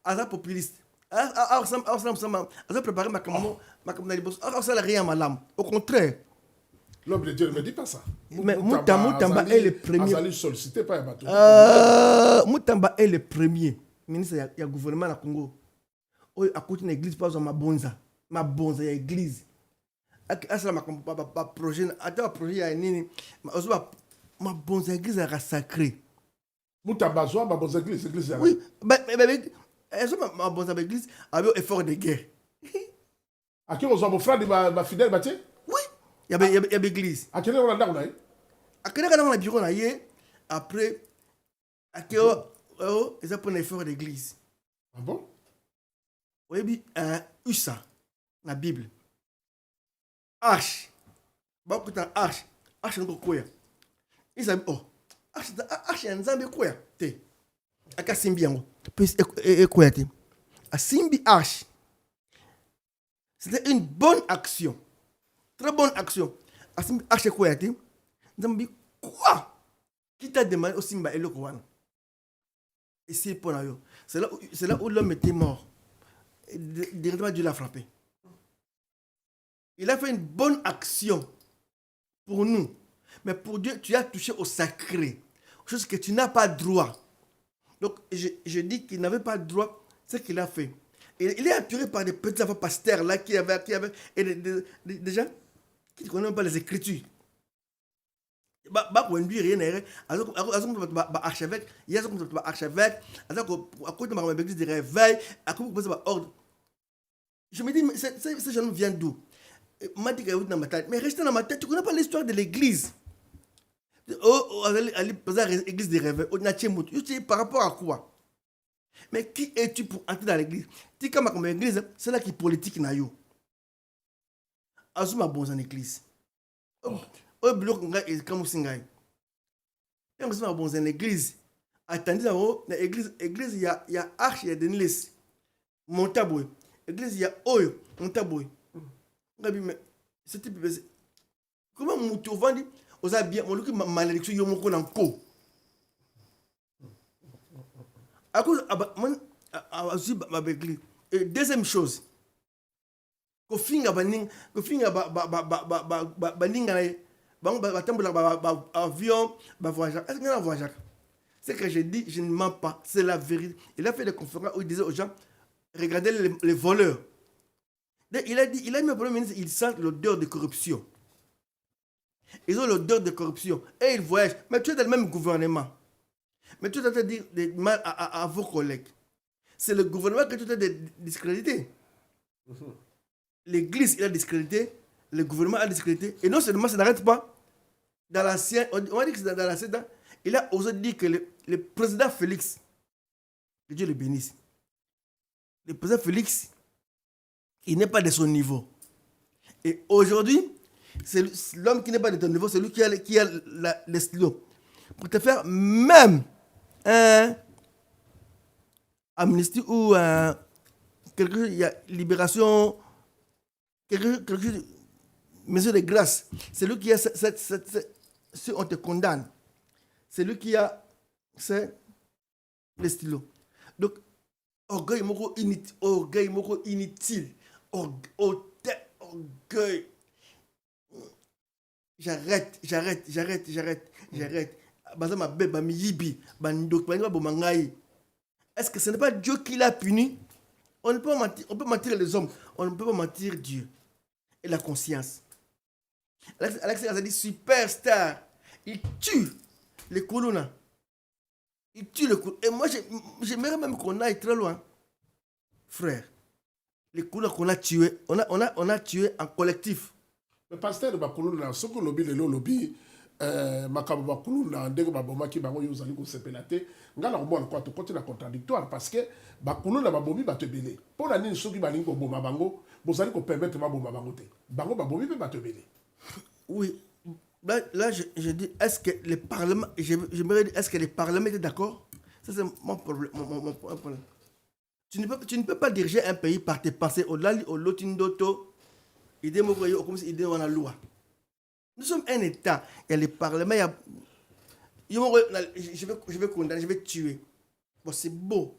Speaker 1: Ah, populiste. Ah, ça préparé ma rien malam. Au contraire.
Speaker 2: L'homme de Dieu ne me dit pas ça.
Speaker 1: Mais Mutamba est le premier. Mutamba est le premier ministre du gouvernement du Congo. À côté de l'église, pas ma bonza ya église asala ma projet ata projet ya nini ma bonza église ya sacré
Speaker 2: Mutamba zo ma bonza église ya
Speaker 1: oui ma bonza église avec effort de guerre
Speaker 2: aki ozo mon frère ma fidèle batie
Speaker 1: oui il y a église
Speaker 2: akene on ndako na ye
Speaker 1: akene kana na bureau na ye après akeo ils pour effort d'église.
Speaker 2: Ah bon?
Speaker 1: Oui, USA la Bible. Arche. Beaucoup de arche. Arche n'est pas quoi. Ils ont arche est un zambi quoi. Te. Aka simbi yango. Puis quoi te. A simbi arche. C'était une bonne action. Très bonne action. A simbi arche quoi te. Zambi quoi. Qui t'a demandé au simba et le kouan. Et c'est pour là. C'est là où l'homme était mort. Directement Dieu l'a frappé. Il a fait une bonne action pour nous. Mais pour Dieu, tu as touché au sacré. Chose que tu n'as pas droit. Donc, je dis qu'il n'avait pas droit. C'est ce qu'il a fait. Et il est entouré par des petits enfants pasteurs là qui avaient et déjà, qui ne connaît même pas les écritures. Bah, conduire rien, archevêque, il y a un archevêque, à côté de ma église de réveil, à côté de ma ordre. Je me dis, mais ces gens viennent d'où? M'a dit qu'il dans ma tête. Mais restez dans ma tête, tu ne connais pas l'histoire de l'église. L'église de réveil, tu sais par rapport à quoi? Mais qui es-tu pour entrer dans l'église? Tu sais, comme l'église, c'est là qui est politique. Azuma bon en église. Au bloc, comme Singaï. Quand vous bon en église, attendez dans l'église, il y a arche, il y a des niles. Montaboué. L'église, il y a oyo, montaboué. Ce type de. Comment vous trouvez aux habits, on look malédiction, il y a mon co. À cause, et deuxième chose, ko finga baning, ko finga avion, voyage. Est-ce qu'il y a un voyage? C'est que je dis, je ne mens pas, c'est la vérité. Il a fait des conférences où il disait aux gens, regardez les voleurs. Il a dit au Premier ministre, ils sentent l'odeur de corruption. Ils ont l'odeur de corruption et ils voyagent. Mais tu es dans le même gouvernement. Mais tu dois dire des mal à vos collègues. C'est le gouvernement que tu dois discréditer. L'église, il a discrédité. Le gouvernement a discrédité. Et non seulement ça n'arrête pas. Dans l'ancien, on va dire que c'est dans l'ancien temps, il a osé dire que le président Félix, que Dieu le bénisse, le président Félix, il n'est pas de son niveau. Et aujourd'hui, c'est l'homme qui n'est pas de ton niveau, c'est lui qui a le stylo. Pour te faire même un amnistie ou quelque chose, il y a libération, quelque chose, mesure de grâce. C'est lui qui a si on te condamne, c'est lui qui a le stylo. Donc, orgueil inutile. Orgueil. J'arrête. Est-ce que ce n'est pas Dieu qui l'a puni? On peut mentir les hommes, on ne peut pas mentir Dieu. Et la conscience. Alex a dit superstar. Il tue les Koulouna. Il tue les Koulouna. Et moi, j'aimerais même qu'on aille très loin. Frère, les Koulouna qu'on a tués, on a tué en collectif.
Speaker 2: Le pasteur de Bakuluna, ce que lobby, le lobby, Makabo Bakuluna, ndeko babomaki bango yozali ko sepelate, ngala ko bon quoi to côté la contradictoire parce que Bakuluna babomi batebele. Pour la nini soki balingi ko boma bango, bozali ko permettre ma boma bango te. Bango babomi pe batebele.
Speaker 1: Oui. Là je dis, est-ce que le Parlement, j'aimerais dire, est-ce que le Parlement est d'accord? Ça c'est mon problème. Mon problème. Tu ne peux pas diriger un pays par tes pensées. Au Lotindoto, idée comme si idée on a loi. Nous sommes un État. Il y a le Parlement, je vais condamner, je vais tuer. Bon, c'est beau.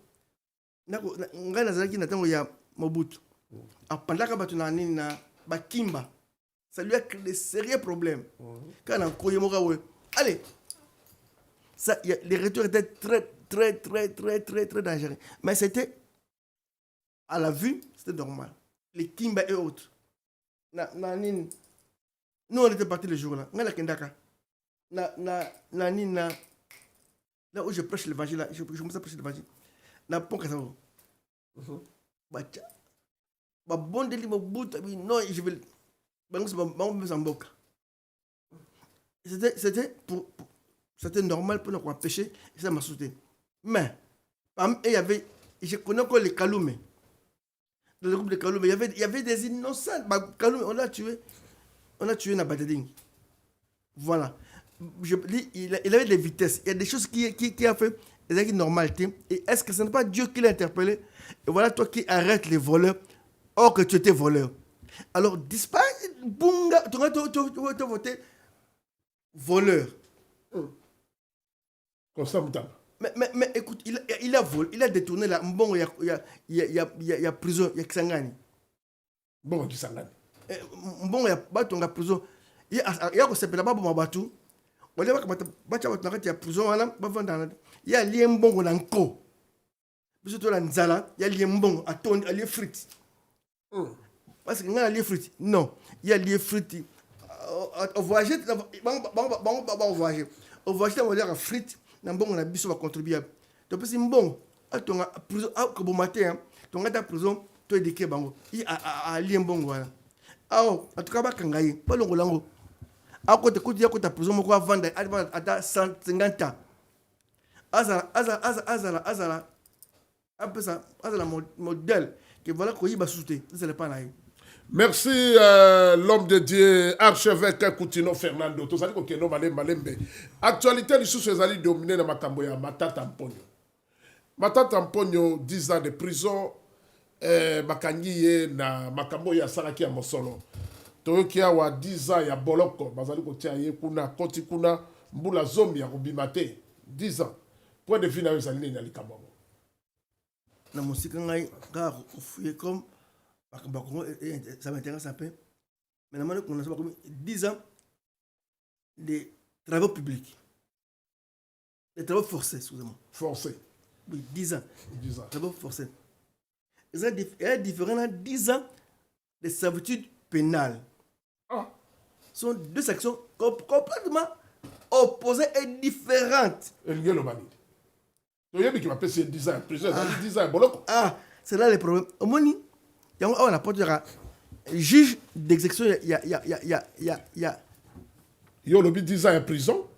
Speaker 1: Il y a Mobutu. Pendant que Kimba, ça lui a créé de sérieux problèmes. Quand on a allez, ça, les retours étaient très dangereux. Mais c'était, à la vue, c'était normal. Les Kimba et autres. Nous, on était partis le jour-là. Là où je prêche l'évangile, je me suis prêché l'évangile. Na pont Kasao. Bon délit, non, je vais. C'était normal pour nous empêcher et ça m'a soutenu. Mais, il y avait, je connais encore les Kaloumé. Dans le groupe de Kaloumé, il y avait des innocents. Kaloumé, on a tué Nabadeding. Voilà. Je dis, il avait des vitesses. Il y a des choses qui a fait des normalités. Et est-ce que ce n'est pas Dieu qui l'a interpellé? Et voilà toi qui arrêtes les voleurs, or que tu étais voleur. Alors, disparaît, bunga, tu vas voter voleur.
Speaker 2: Comme ça,
Speaker 1: mais écoute, il a volé, il a détourné la. Bon, il y a prison, il y a Kisangani.
Speaker 2: Bon, Kisangani.
Speaker 1: Bon, il y a prison. Il y a que c'est pas bon, Batu. Il y a prison, il y a lien bon dans le co. Il y a lien bon à ton, à lien frites. Parce qu'il y a lien frites. Non, il y a lien frites au voyager on voyager au voyager on dire frites na mbongo na biso ba contribuer to pesi mbongo atonga prison ko bo matin tonga ta prison to éduquer bango i a lien mbongo wana en tout cas ba kangayi ba longo lango akote kuti ya kota prison moko vendre ata 150 ans azala apesa azala modèle que voilà ko yiba souté c'est le pas là.
Speaker 2: Merci l'homme de Dieu, archevêque Koutino Fernando. Tout ça dit que non malembe. Actualité du sous-ezali dominé dans makambo ya Matata Mponyo. Matata Mponyo 10 ans de prison bakangiye na makambo ya saraki ya mosolo. Toyokia wa 10 ans ya boloko bazali ko tia ye kuna koti kuna mbula zombi ya kubimate 10 ans. Point de vue na ezali na likambo.
Speaker 1: Na musika ngai ga ofuye comme ça m'intéresse un peu. Mais normalement, on a 10 ans de travaux publics. Les travaux forcés, excusez-moi.
Speaker 2: Forcés.
Speaker 1: Oui, 10 ans.
Speaker 2: 10 ans.
Speaker 1: Travaux forcés. Il y a différents 10 ans de servitude pénale.
Speaker 2: Ah.
Speaker 1: Ce sont deux sections complètement opposées et différentes.
Speaker 2: Tu as dit qu'il m'a passé 10 ans. 10 ans, boloko.
Speaker 1: Ah, c'est là le problème. Au moins, on a pas de juge d'exécution. Il y a.
Speaker 2: Yo lobby 10 ans en prison.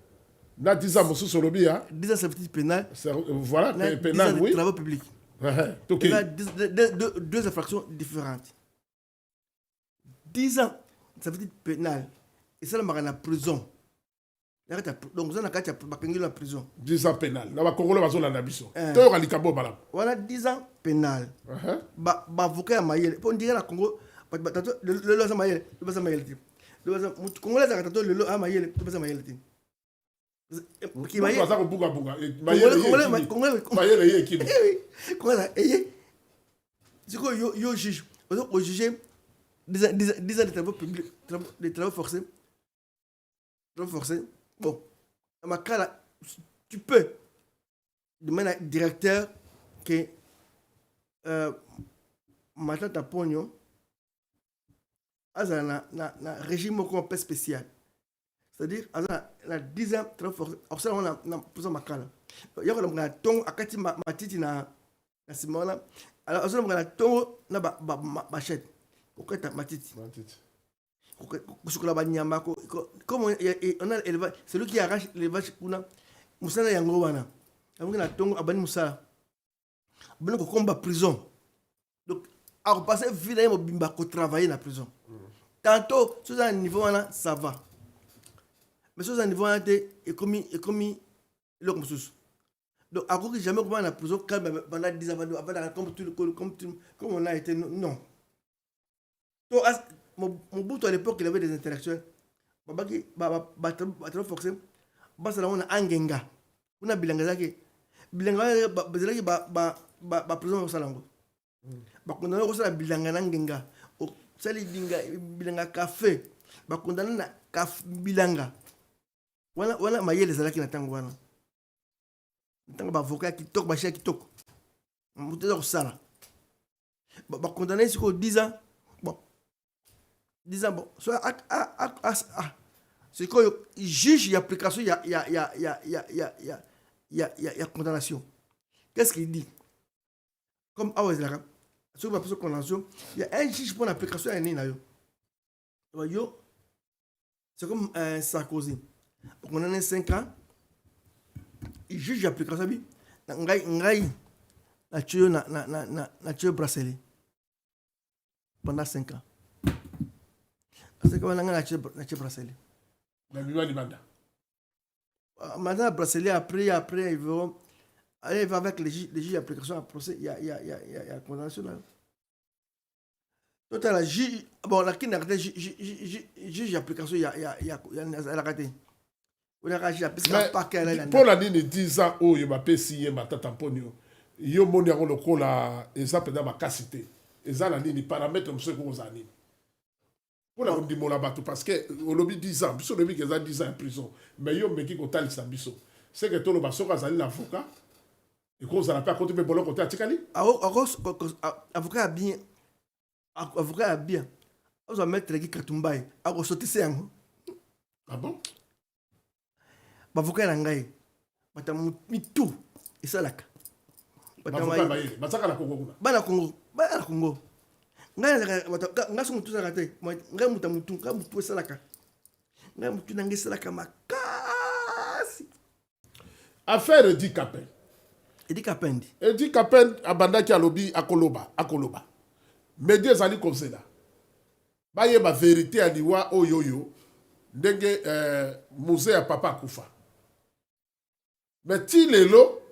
Speaker 2: Là 10 ans monsieur sur lobby hein.
Speaker 1: 10 ans servitude pénale.
Speaker 2: Voilà, pénal oui.
Speaker 1: Travaux publics.
Speaker 2: OK.
Speaker 1: Il y a deux infractions différentes. 10 ans servitude pénale et ça la la prison. Donc ça na kati la prison.
Speaker 2: 10 ans pénal. Na ba Congolais bazona na biso. To alikabo bala.
Speaker 1: Voilà 10 ans pénal. Ba avocat ya mayele. Pour dire la Congo le lo sa mayele, le ba sa mayele. Le Congolais za tato le lo a mayele, le ba sa mayele.
Speaker 2: Ki mayele za ko buga buga.
Speaker 1: Congolais
Speaker 2: mayele ye kini.
Speaker 1: Congolais eh. Siko yo juge. Au juger 10 ans de travaux publics, des travaux forcés. Travaux forcés. Bon, à ma cas là, tu peux demander au directeur que Matata Mponyo a un régime un peu spécial. C'est-à-dire, il a 10 ans très fort. Alors, ça, on a plus de ma cas là. Il y a un ton à Kati Matiti na Simona. Alors, on a un ton na machette. Pourquoi tu as Matiti? Comme on a l'élevage, c'est lui qui arrache l'élevage pour Moussana Yangowana. On a tongo abani Moussala. On a combat prison. Donc, à repasser vite, on a travailler dans la prison. Tantôt, sur un niveau, ça va. Mais sur un niveau, c'est comme le consus. Donc, à cause que jamais on va dans la prison, pendant 10 ans, comme on a été, non. Mon bout à l'époque, il avait des intellectuels. Babaki, trop forcé. Basa on a angenga. On a bilangazaki. Bilanga, bazalaki, prison au salango. Bakondana au sala bilanga nangenga. Au sali bilanga café. Bakondana na café bilanga. Wana mayele zalaki na tango wana. Tango bavoka ki tok, bachia ki tok. Muteza au sala. Bakondana ici 10 ans. Bon. 10 ans, bon, soit c'est quoi juge l'application, il y a condamnation. Qu'est-ce qu'il dit? Comme à Ouazlara, sur la condamnation, il y a un juge pour l'application à Nina. C'est comme Sarkozy. On a 5 ans, il juge l'application. Na tué bracelet pendant 5 ans. Parce que on a un bracelet. Maintenant, le bracelet, après, ils vont aller avec les juges d'application à procès. Il y a condamnation là. Total, bon, la juge d'application, il y a raté. On a raté parce que
Speaker 2: pour la ligne 10 ans, il m'a pas signé Matata Mponyo. Il y a un monde qui a exemple dans ma cassité. Et ça, la ligne paramètres, monsieur, que vous avez. Pour la dit mon bateau parce que au lobby 10 ans, biso lobby qu'ils a 10 ans en prison. Mais yo meki ko tali sa biso. C'est que tout le baso ka zali l'avocat. Et qu'on ça n'a pas compté pour le côté atikali.
Speaker 1: Avocat bien. On va mettre les Katumbai. A ko sortir c'est
Speaker 2: Ah bon?
Speaker 1: Bavoka na ngai. Bata mitu esalaka.
Speaker 2: Bavoka bayele. Basaka na Congo kuna.
Speaker 1: Bana Congo. Bana Congo. Ngai so mutu salaka te. Ngai mutu ngai mutu esalaka. Ngai mutu na ngai esalaka makasi.
Speaker 2: Affaire Edi Kapen.
Speaker 1: Edi Kapen.
Speaker 2: Edi Kapen abandaki alobi akoloba. Média ezali comme ça. Baye ba vérité aliwa oyoyo. Ndenge musée ya papa akufa. Mais ti lelo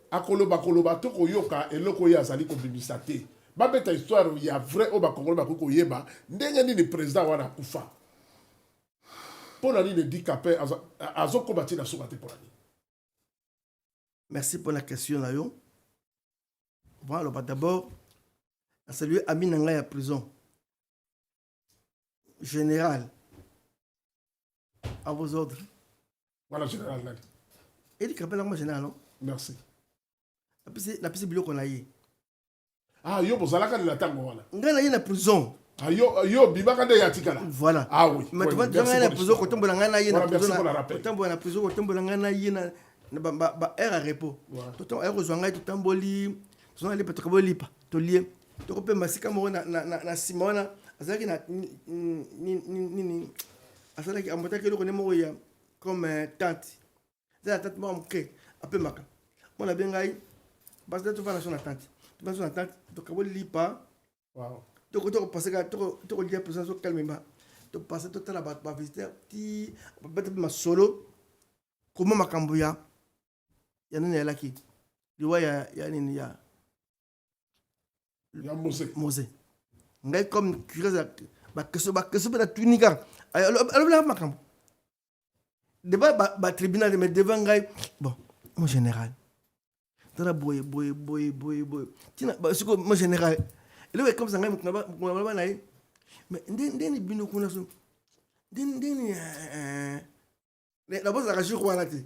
Speaker 2: akoloba toko yoka eloko ya azali kobimisa te. Babeta histoire ya vrai o ba kongolo ba ko yeba ndenge ni président wana akufa. Pona ni Edi Kapen azoko bati na soba te pona ni.
Speaker 1: Merci pour la question là yo. Voilà, d'abord à saluer Amin Nanga à prison. Général. À vos ordres.
Speaker 2: Voilà, général.
Speaker 1: Edi Kapen moi général non?
Speaker 2: Merci.
Speaker 1: La piste bilo qu'on a eu.
Speaker 2: Ah yo bozalaka ni latango wana.
Speaker 1: Ngana na prison.
Speaker 2: Ah yo bibaka de yatikala.
Speaker 1: Voilà.
Speaker 2: Ah oui.
Speaker 1: Mais tu vois ngana na prison ko tombola ngana yi na prison.
Speaker 2: Ko
Speaker 1: tombola na prison ko tombola ngana yi na ba air à repos. To to air ko zwanga to tamboli. Zona lipa to kabolipa. To lie. To ko pe masika mo na Simona. Azaki na ni azaki amotaki lo ko ne mo ya comme tante. La tante mo mke ape maka. Mo la bengai. Parce que tu vas na tante. Tu vas na tante to kabolipa.
Speaker 2: Wow.
Speaker 1: To passer to lier présence au calme ba. To passer to la ba visiter ti ba ma solo. Comment makambuya. Ya nani ya laki. Liwa ya nini ya.
Speaker 2: Ya Mose.
Speaker 1: Ngai comme curieuse ba keso ba tunika. Alors là makambu. Débat ba tribunal mais devant ngai. Bon, mon général. Tara boy. Tina ba siko mon général. Il est comme ça ngai mukuna na yi. Mais ndeni bino kuna so. Ndeni la boss a réagi quoi là ti.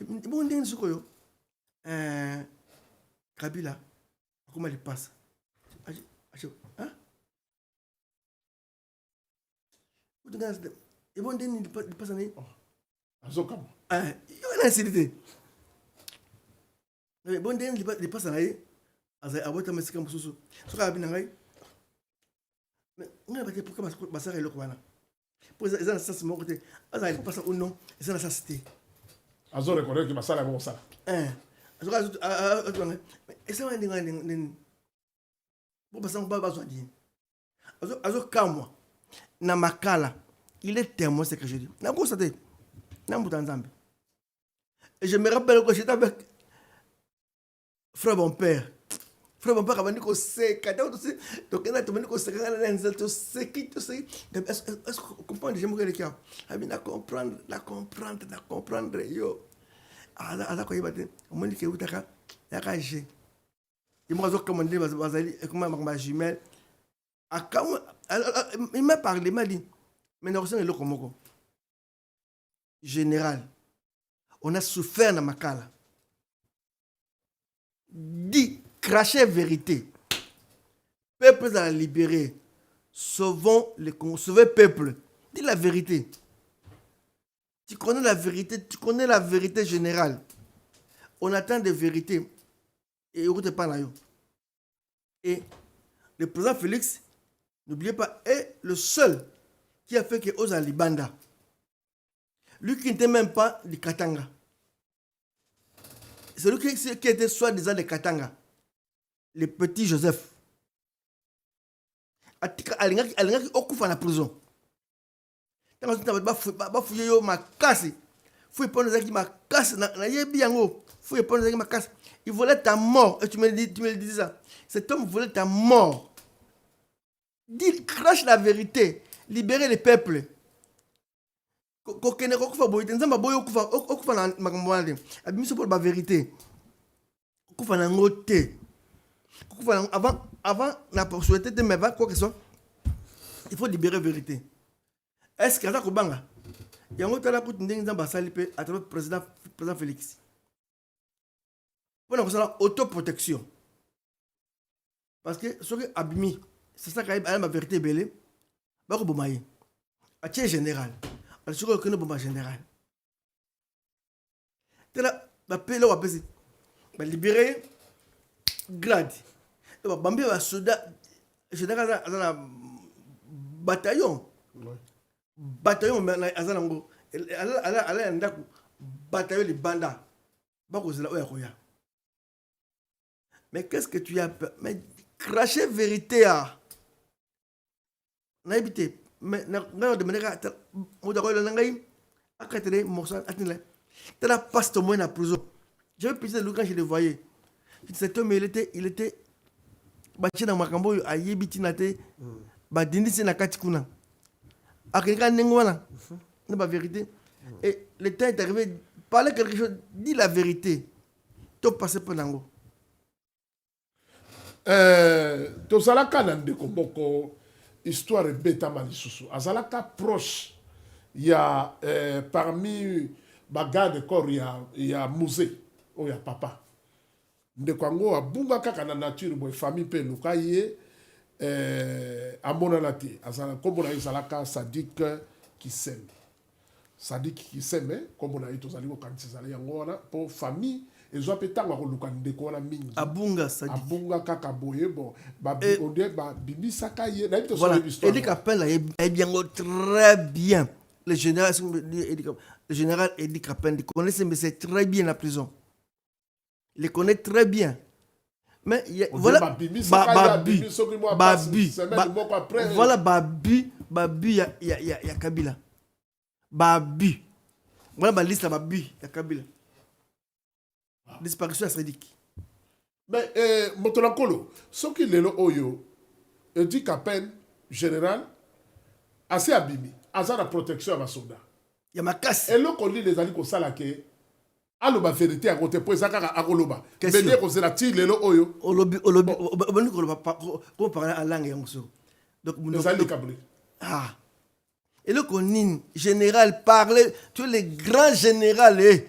Speaker 1: Bon ndeni siko yo. Kabila. Comment il passe? Hein? Et bon ndeni il passe na yi.
Speaker 2: Azokam.
Speaker 1: Il a insécurité. Mais bon ndeni il passe na yi. Azai abota mesika mususu. Soka abina ngai. Mais ngai ba te pourquoi basara eloko wana. Pour ça ça c'est mon côté. Azai il passe ou non, et ça ça c'était.
Speaker 2: Azo reconnaître que basara ko ça.
Speaker 1: Azo et ça ngai bon parce qu'on ba zo di. Azo kamwa na makala. Il est témoin ce que je dis. Na ko ça te. Na mbuta nzambe. Et je me rappelle que j'étais avec frère mon père. Frère mon père abandi ko seka donc on a tomé ko seka na nzel to seki est-ce que comprendre j'aime que le cas abina comprendre yo ala ko yibate on dit que utaka ya ka je il m'a zo commander bazali comment ma jumelle il m'a parlé m'a dit mais non c'est le komoko général on a souffert na makala dit cracher vérité. Peuple à libérer. Sauvons le peuple. Dis la vérité. Tu connais la vérité générale. On attend des vérités. Et écoutez pas là. Et le président Félix, n'oubliez pas, est le seul qui a fait que Oza Libanda. Lui qui n'était même pas du Katanga. C'est lui qui était soi-disant de Katanga. Le petit Joseph. Alingaki okufa na prison. Tant que ba fouiller yo makasi. Fouiller pour nous makasi na yebi yango. Fouiller pour nous makasi. Il voulait ta mort et tu me dis ça. Cet homme voulait ta mort. Dis crache la vérité, libérer le peuple. Kokene kokufa boyite nzamba boyo okufa na makambo wana. Abimiso pour la vérité. Okufa na ngote. Avant la souhaité de me quoi que ce soit, il faut libérer la vérité. Est-ce que ça Kobanga? Il y a un autre qui est à travers le président Félix. Pour autoprotection. Parce que ce qui est abîmé, c'est ça qui a la vérité belée. Bako Bomaye. À tiers général. parce que le bomba général tela ba pele wa pesi ba libérer grade ba bambi ba soldat général azana bataillon mais azana ngo ala ndaku bataillon libanda ba ko zela oya koya. Mais qu'est-ce que tu as peur? Mais cracher vérité à n'habité mais n'a de manière au d'accord le nangai à quatre morceaux atteindre t'as passe au moins à prison. J'avais pensé le quand je le voyais cet homme il était bâti dans makambo à yebiti nate ba dindi c'est na katikuna akeka nengwana n'a pas vérité et le temps est arrivé parler quelque chose dis la vérité tout passer pour nango.
Speaker 2: Tozalaka na ndeko moko histoire ebetama lisusu azalaka proche ya parmi bagarde corps ya musée oyo ya papa ndeko yango abunga kaka na nature boye famille mpe eluka ye amonana te azala nkombo na ye ezalaka Sadik Kiseme nkombo na ye tozali kokanisa ezala yango wana mpo famille ezwa mpe ntango akoluka ndeko wana mingi abunga kaka boye bon babimisaka ye nayebi tosala histoire
Speaker 1: Eddie Capel est bien très bien le général Eddie Capel il connaît mais c'est très bien la prison il les connaît très bien mais voilà Babi ya Kabila Babi voilà ma liste Babi ya Kabila disparition à Sadik.
Speaker 2: Mais Motolankolo, ce qui est le Oyo, dit qu'à peine général, assez abîmé, assez la protection à ma soldat.
Speaker 1: Il y a ma casse.
Speaker 2: Et là, qu'on dit les alliés qu'on s'en laqué, à la vérité à côté, pour ça, à Goloba. Mais dire qu'on s'est la tire, le Oyo.
Speaker 1: Olobi, on parle en langue Yangso. Donc,
Speaker 2: les alliés câblés.
Speaker 1: Ah. Et là, qu'on dit, général, parler, tous les grands généraux,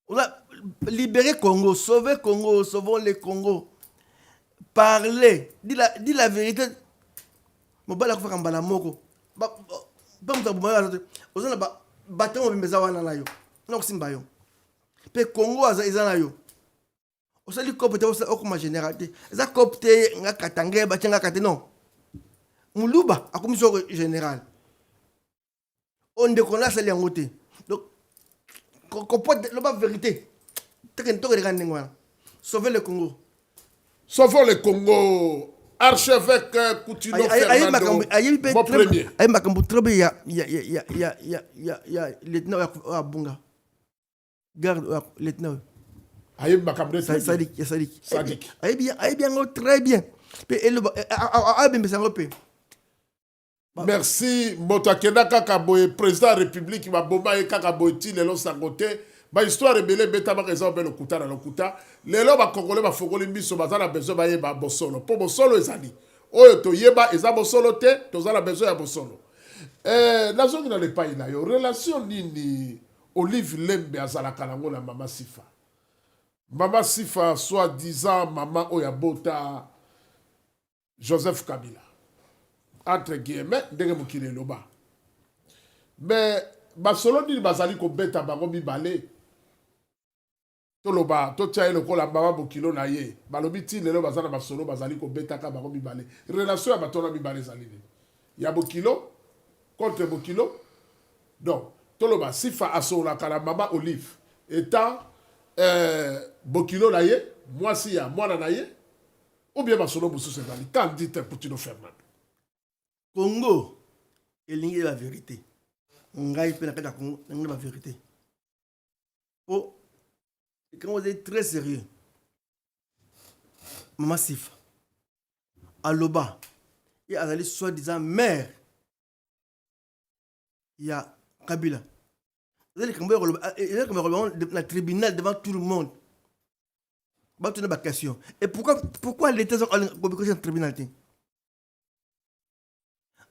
Speaker 1: on a libéré Congo, sauvé Congo, sauvons les Congo. Parlez, dis la vérité. Mon bala ko fakamba la moko. Ba muta bumala zote. Ozana ba batango bimeza wana nayo. Na kusimba yo. Pe Congo azana yo. Osali kopte okuma généralité. Eza kopte nga katange ba tanga kate non. Muluba akomiso général. Onde kona sali yangote. Donc la vérité. Sauver le Congo.
Speaker 2: Sauvons le Congo. Archevêque Coutinho Fernando. Mon premier.
Speaker 1: Il y a lieutenant Abunga. Garde lieutenant. Sadik. Très bien.
Speaker 2: Merci Motakena Kakaboye, président de la République, ma bomba et Kakaboye, Lelo Sangote. Ba histoire rebelle beta ba raison be lokuta na lokuta. Lelo ba Congolais ba fogoli miso bazana besoin ba yeba bosolo. Po bosolo ezali. Oyo to yeba eza bosolo te, tozala besoin ya bosolo. Nazongi na le pays na yo relation nini Olive Lembe azala kanango na Mama Sifa. Mama Sifa soi-disant maman Oyabota Joseph Kabila. Entre guillemets, ndenge mokile loba. Mais basolo ni bazali ko beta bango mibale. Toloba, to tia le kola mama bokilo na ye. Balobi ti lelo bazana basolo bazali ko beta ka bango mibale. Relation ya batona mibale zali. Ya bokilo contre bokilo. Donc, toloba Sifa asola kala mama Olive étant bokilo na ye, moi si ya mwana na ye ou bien basolo busu sebali. Quand dit Coutinho Fernando.
Speaker 1: Congo, il y a la vérité. On a eu la Congo, il y a la vérité. Oh, quand vous êtes très sérieux, Mama Sifa, Aloba, il y a la soi-disant mère, il y a Kabila. Vous allez le tribunal devant tout le monde. Et pourquoi l'État a un tribunal?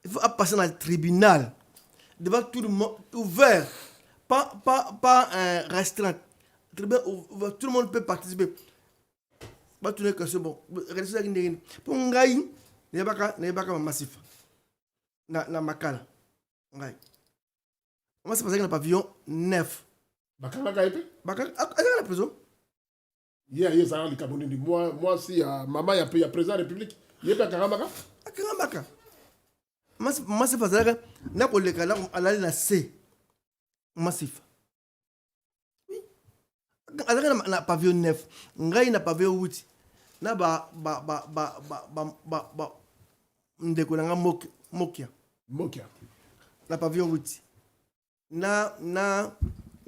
Speaker 1: Il faut passer dans le tribunal devant tout le monde, ouvert, pas restreint. Tout le monde peut participer. Pas tout le monde, c'est bon. Pour Ngaï, il n'y a pas de massif. Na Makala. Moi, c'est parce que le pavillon 9.
Speaker 2: Bakanga Kaipe?
Speaker 1: À la prison.
Speaker 2: Hier, ça a les Camerounais. Moi, si maman, il y a président de la République, il y a pas Karambaka.
Speaker 1: À Karambaka. Moi, c'est parce que là, pour les cas, là, on a la C. Massif. Oui. Alors, on a pavillon 9. On a pavillon 8. Na ndeko na mokia la pavillon 8 na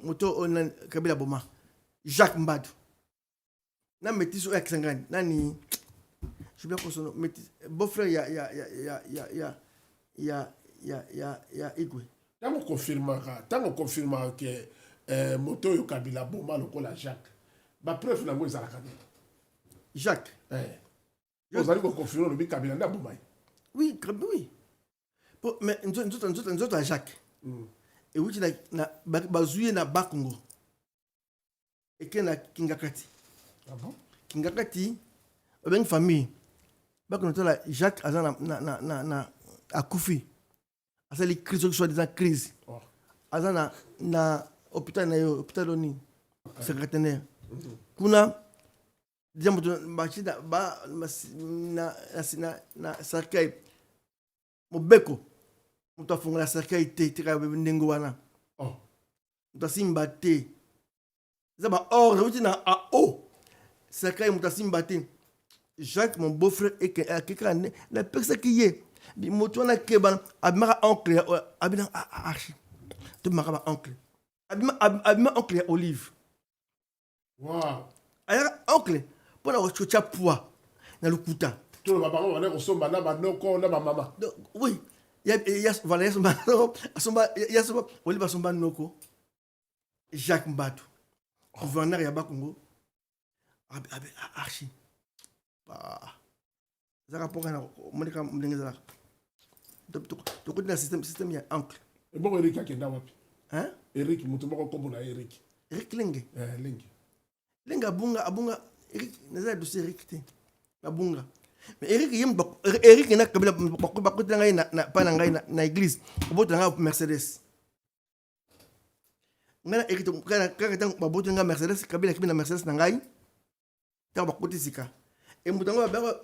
Speaker 1: moto on Kabila Boma Jacques Mbadou na métis ya Kisangani nani je bien son métis beau-frère ya Igwe
Speaker 2: tango confirmera que moto yo Kabila Boma lokola Jacques ba preuve na ngo ezalaka nini
Speaker 1: Jacques.
Speaker 2: Vous allez confirmer le Kabila na Boumaï.
Speaker 1: Oui, oui. Mais nous autres à Jacques. Et oui, na bazouye na Bakongo. Et que na Kingakati.
Speaker 2: Ah bon?
Speaker 1: Kingakati, une famille. Bakongo la Jacques azan na akufi. Asa li crise soit des crise. Azan na hôpital na yo, hôpital oni. Secrétaire. Kuna jambo bachida ba na cercueil mobeko mutafunga la cercueil te tika ndengo wana mutasimba te zaba or ruti na a o cercueil mutasimba te Jacques mon beau-frère et quelqu'un la personne qui est bi moto na keban abima oncle abina archi te mara oncle abima oncle Olive.
Speaker 2: Wow.
Speaker 1: Alors oncle pour la chocha poids dans le kuta.
Speaker 2: Tout le papa on est ressemble na ba noko na ba mama.
Speaker 1: Oui, il y a voilà il y a Oliver Somba Noko. Jacques Mbadou. Gouverneur ya Bakongo. Archi. Bah. Zaka ponga na monika mlengeza. To ko na système ya oncle.
Speaker 2: Et bon Eric akenda wapi?
Speaker 1: Hein?
Speaker 2: Eric mutumako kombo na Eric.
Speaker 1: Eric Lenge.
Speaker 2: Lenge.
Speaker 1: Lenga abunga Eric naza dossier Eric te abunga mais Eric na Kabila bakota ngai na pa ngai na église obota ngai Mercedes ngana Eric kana tant babota ngai Mercedes Kabila kimi na Mercedes na ngai ta bakoti sika et mutango ba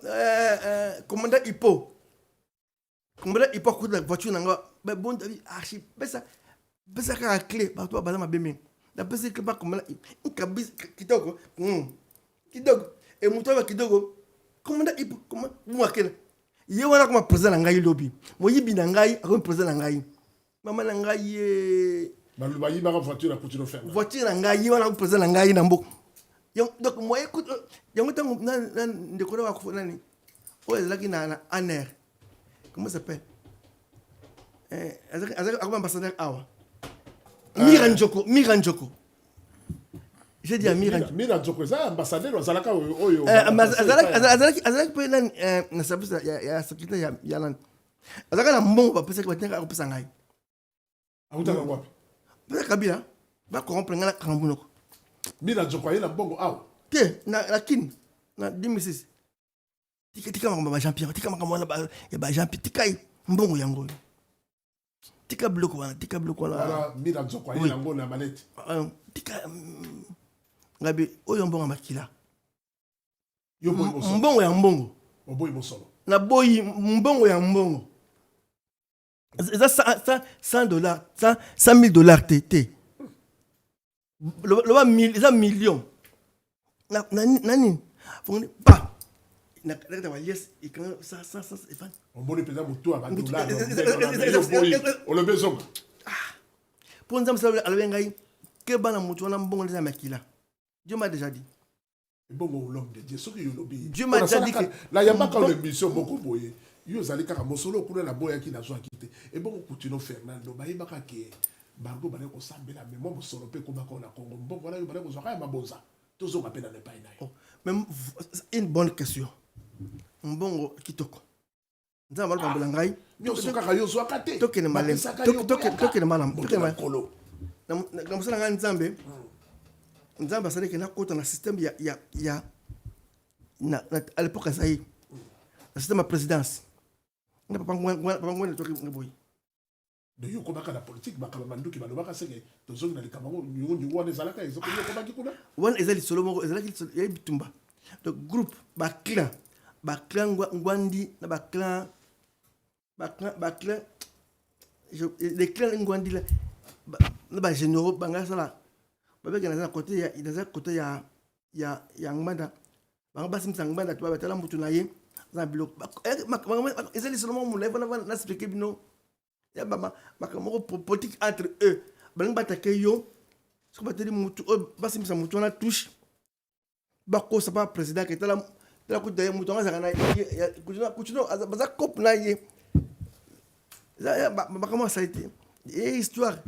Speaker 1: commandant Ipo ko la voiture na nga ba bon davi archi pesa ka clé ba to ba ma bemi la pesa que pas comme kabisa kitoko kidogo et mutoba kidogo commandant Ipo comment mwakela ye wana comme président ngai lobby moyibi na ngai comme président ngai mama na ngai
Speaker 2: baluba yi ba voiture à continuer faire
Speaker 1: voiture na ngai wana comme président ngai na mboko donc moi écoute yango tango na ndekolo wa kufuna nani oyo laki na aner comment ça s'appelle azak ambassadeur awa Miranjoko. J'ai dit à
Speaker 2: Miranjoko, c'est ambassadeur au Zalaka Oyo.
Speaker 1: Azalaki peut être na service ya secrétaire ya lan. Azalaka na mbongo ba pesa ko tenga ko pesa ngai.
Speaker 2: Auta na wapi?
Speaker 1: Ba Kabila ba ko rompre ngala kambunoko.
Speaker 2: Miranjoko yana mbongo aw.
Speaker 1: Te na kin na 2006. Tika mama Jean-Pierre, tika mama ya ba Jean-Pierre tikai mbongo yango. Tika bloco wana.
Speaker 2: Voilà, Miranjoko yana mbongo na malete.
Speaker 1: Tika ngabe oyo mbongo makila.
Speaker 2: Yo boy mosolo.
Speaker 1: Mbongo ya mbongo.
Speaker 2: Boy mosolo.
Speaker 1: Na boy mbongo ya mbongo. Ça $100, $100,000 TT. Le million. Nani. Fongni pa. Na kada wa yes et quand ça et fan.
Speaker 2: On bon peut mutu aba dollar. On le besoin.
Speaker 1: Pour nous ça ala ngai ke bana mutu na mbongo les makila. Dieu m'a déjà dit.
Speaker 2: Bongo l'homme de Dieu, ce que
Speaker 1: Dieu m'a déjà dit que
Speaker 2: là y'a pas quand l'émission beaucoup boyé. Yo zali kaka mosolo kuna na boya ki na zo akite. Et bon Coutinho Fernando ba yebaka ke bango bale ko sambela mais moi mosolo pe ko bako na Congo. Bon voilà yo bale ko zo kaya maboza. Tozo ka pena ne pa ina.
Speaker 1: Même une bonne question. Mbongo kitoko. Nzamba lo bambela ngai.
Speaker 2: Yo so kaka yo zo akate.
Speaker 1: Tokene malem. Tokene malam. Tokene malam. Na musala ngai Nzambe. Nzamba sale ke na kota na système ya na à l'époque ça y le système de présidence. On n'a pas toki ngeboy.
Speaker 2: de yo kobaka la politique bakaba manduki balobaka seke tozongi na likambo nyungu wana ezalaka ezoko yo kobaki kuna
Speaker 1: wana ezali solo moko ezalaki ya bitumba donc groupe baclan ngwandi na baclan les clans ngwandi là na ba généraux banga sala babeka na côté ya ngmanda banga basimisa ngmanda to batala mutu na ye za biloko ezali solo moko mulai na expliquer bino ya baba makamoko politique entre eux balingi batake yo soki bateli mutu oyo basimisa mutu wana touche bakosa pa président ke tala kuta ye mutu anga azaka na kutuno baza cope na ye makamoko asali te ye histoire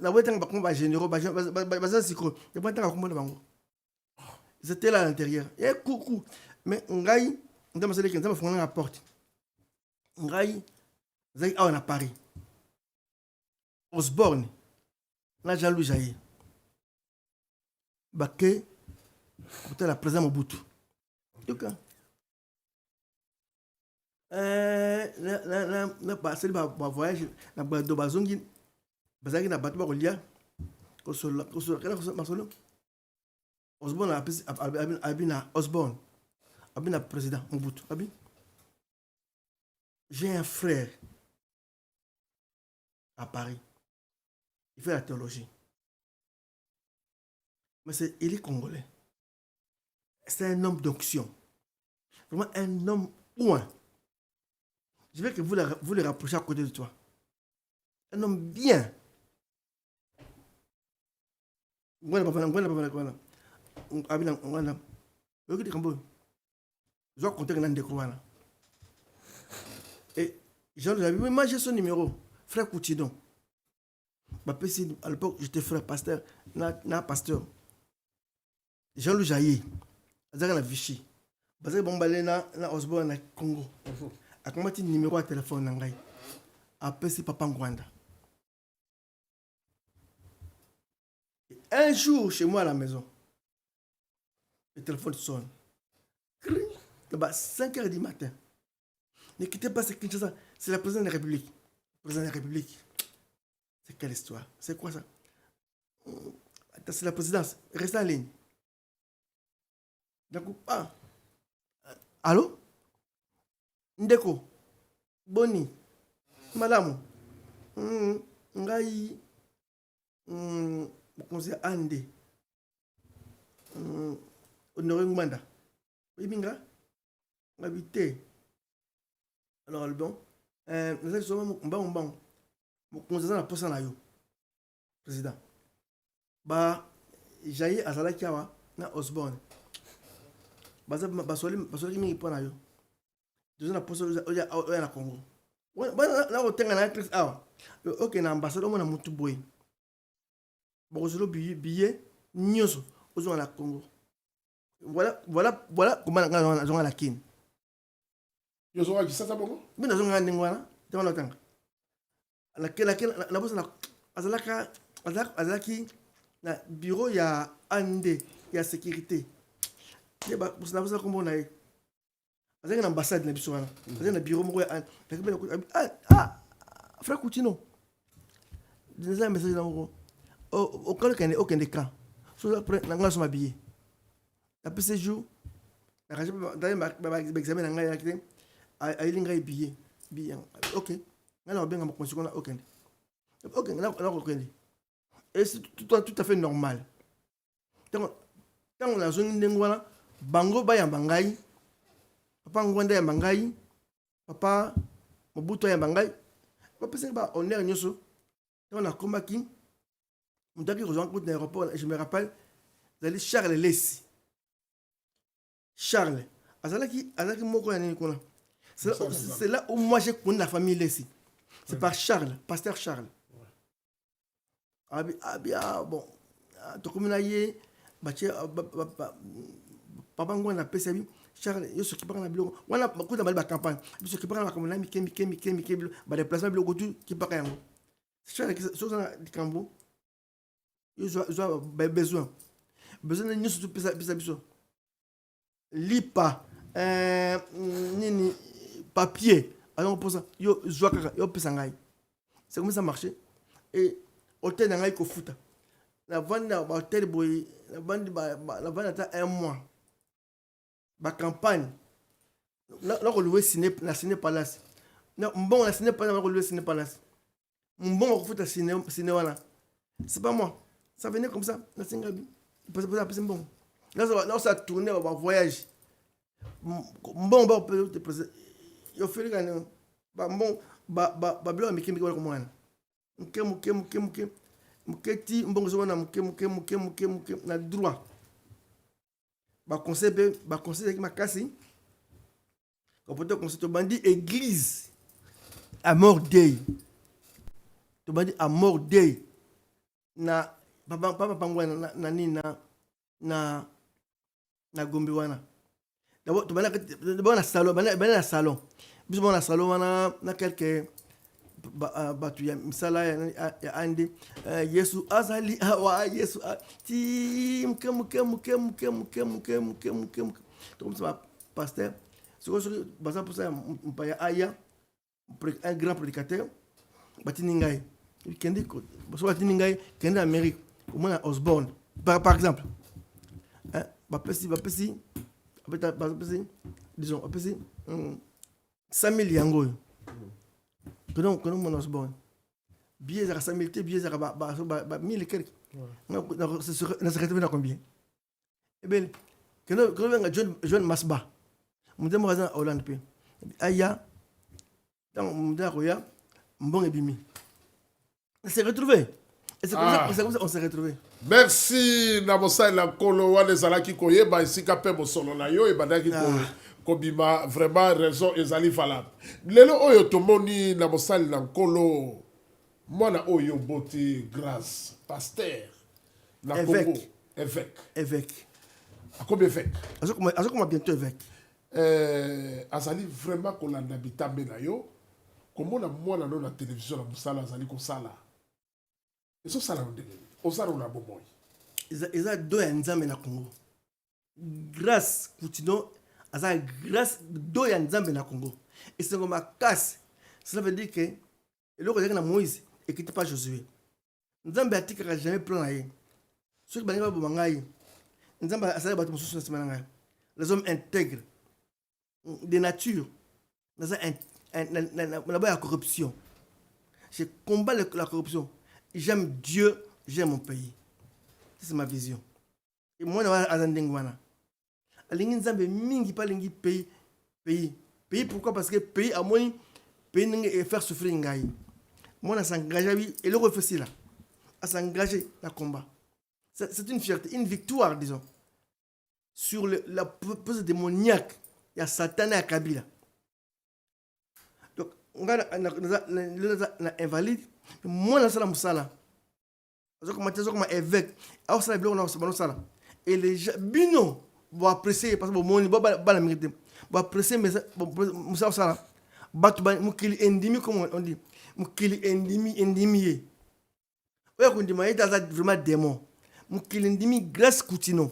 Speaker 1: naboyetanga bakoma bagénéraux baza sikoyo yaboyetanga komona bango c'était là à l'intérieur ye kuku mais ngai nde masaleki nzambe afungolanga porte ngai zaki awa na Paris Osborne na Jean-Louis Jaye bake kotala président Mobutu yoka na basali bavoyage na bado bazongi bazalaki na bato bakolia kosola masolo Osborne abi na Osborne abi na président Mobutu abi j'ai un frère à Paris. Il fait la théologie. Mais il est congolais. C'est un homme d'onction. Vraiment un homme ouin. Je veux que vous le rapprochez à côté de toi. Un homme bien. Je dois compter un décor. Et moi j'ai son numéro. Frère Coutidon. À l'époque, j'étais frère pasteur. Na pasteur. Jean-Louis Jaye. Azaka na Vichy. Bazaka bombalé na Osborne na Congo. A comment tu numéro à téléphone na ngai. Appelle si papa Ngwanda. Un jour chez moi à la maison. Le téléphone sonne. Là-bas 5h du matin. Ne quittez pas cette Kinshasa. C'est la présidente de la République. Président de la République. C'est quelle histoire? C'est quoi ça? C'est la présidence. Restez en ligne. Donc, allô? Ndeko? Boni? Madame? Ngai? Conseiller Ande? Honoré Ngwanda? Ibinga? Ngabité? Alors, bon. Nous avons un conseiller na posa na yo président Jaye azalaki awa na Osborne basoli mingi mpo na yo toza na posa oya na Congo na kotenga na actrice awa oke na ambassade omona mutu boye bakozolo billet nyonso ozonga na Congo voilà comment nga zonga na kini
Speaker 2: yo zonga kisasa bongo
Speaker 1: bino zonga ndenge wana ntango na otanga la bosse azalaki na bureau ya Ande ya sécurité ye ba bossa na kombo na ye azalaki na ambassade na biso wana azalaki na bureau moko ya Ande frère Coutino déjà un message nango okende camp so après na nga so mabillé après ce jour na kaje ba examen na nga ya kite ayili ngai billet ok alors bien on a aucun. Ok, et c'est tout à fait normal. Quand on a zone d'engwana, bango ba ya bangai, papa ngwanda ya bangai, papa Mobutu ya bangai, papa c'est ba on est nyoso. On a combattu, on a rejoint l'aéroport, je me rappelle, d'aller Charles Lessi. Charles, azalaki moko ya nini kuna. C'est là où moi j'ai connu la famille Lessi. C'est par Charles, pasteur Charles. Bon, tu comme là papa ngwana pesa bi Charles yo s'occupe na biloko wana ko na ba campagne yo s'occupe na comme na mike ba déplacement biloko tout qui pas yango Charles so na dikambo yo zo besoin ni surtout pesa biso lipa nini papier Alors on pose ça, yo Zouakaka, yo Pesangai. C'est comme ça marché. Et hôtel Nangai Kofuta. La vente à hôtel Boy, la vente à un mois. La campagne. Là, on louait la Ciné Palace. Bon, la Ciné Palace, on louait Ciné Palace. Bon, on fout à Ciné là. C'est pas moi. Ça venait comme ça, la Singabi. C'est bon. Là, ça a tourné, on va voyager. Bon, on peut te présenter. Il faut faire le bon, Babylone, mais qui me comme moi. Muketi mbongo na muke na droit ba conseil qui m'a cassé on peut conseil to bandi église à mort day to bandi à mort day na papa pangwana na nina na gombe wana d'abord to bana na salon bana na salon biso bana na salon wana na quelques batu ya misala ya ande Yesu azali awa Yesu ti muke comme ça pasteur c'est pour ça mpaya aya un grand prédicateur batini ngai kendi ko so batini ngai kendi Amérique au moins Osborne par exemple bapesi disons bapesi 100,000 yango que nous mon Osborne billet à 100,000 billet à 1000 et quelques non c'est retrouvé dans combien et bien que nous jeune Masba mon demoiselle Hollande pe aya dans mon daroya mbon ebimi c'est retrouvé et c'est comme ça on s'est retrouvé.
Speaker 2: Merci Namosa la kolo wa les alaki koyeba isika pe bosolo na yo e badaki ko kobima vraiment raison ezali valable lelo oyo tomoni Namosa la kolo mwana oyo boti grâce pasteur na Congo évêque à combien évêque
Speaker 1: azoko bientôt évêque
Speaker 2: azali vraiment kolanda bitambe na yo komona mwana no na télévision na musala azali kosala eso sala ndenge osala na bomoi
Speaker 1: eza do ya nzambe na Congo grâce Coutinho aza grâce do ya nzambe na Congo et c'est comme makasi cela veut dire que eloko ezalaki na Moïse ekiti pas Josué nzambe atikaka jamais plan na ye soki balingi baboma ngai nzambe asali bato mosusu na nsima na ngai les hommes intègres de nature naza na ba ya corruption je combat la corruption. J'aime Dieu, j'aime mon pays. C'est ma vision. Et moi, je suis azandengwana. Alingi nzambe mingi pa lingi pays pourquoi parce que pays à moi pays n'engue faire souffrir ngai. Moi na s'engager oui et le refait là. À s'engager dans combat. C'est une fierté, une victoire disons. Sur la pose démoniaque, il y a Satan et Kabila. Donc on va na invalide. Moi, je suis musala. Je suis évêque. Et les gens, bino, vont apprécier parce que mon niveau va la mériter. Vont apprécier mais musala sala. Batu ba mukili endimi comme on dit. Mukili endimi. Ouais, quand dit mais il a vraiment démon. Mukili endimi grâce Coutinho.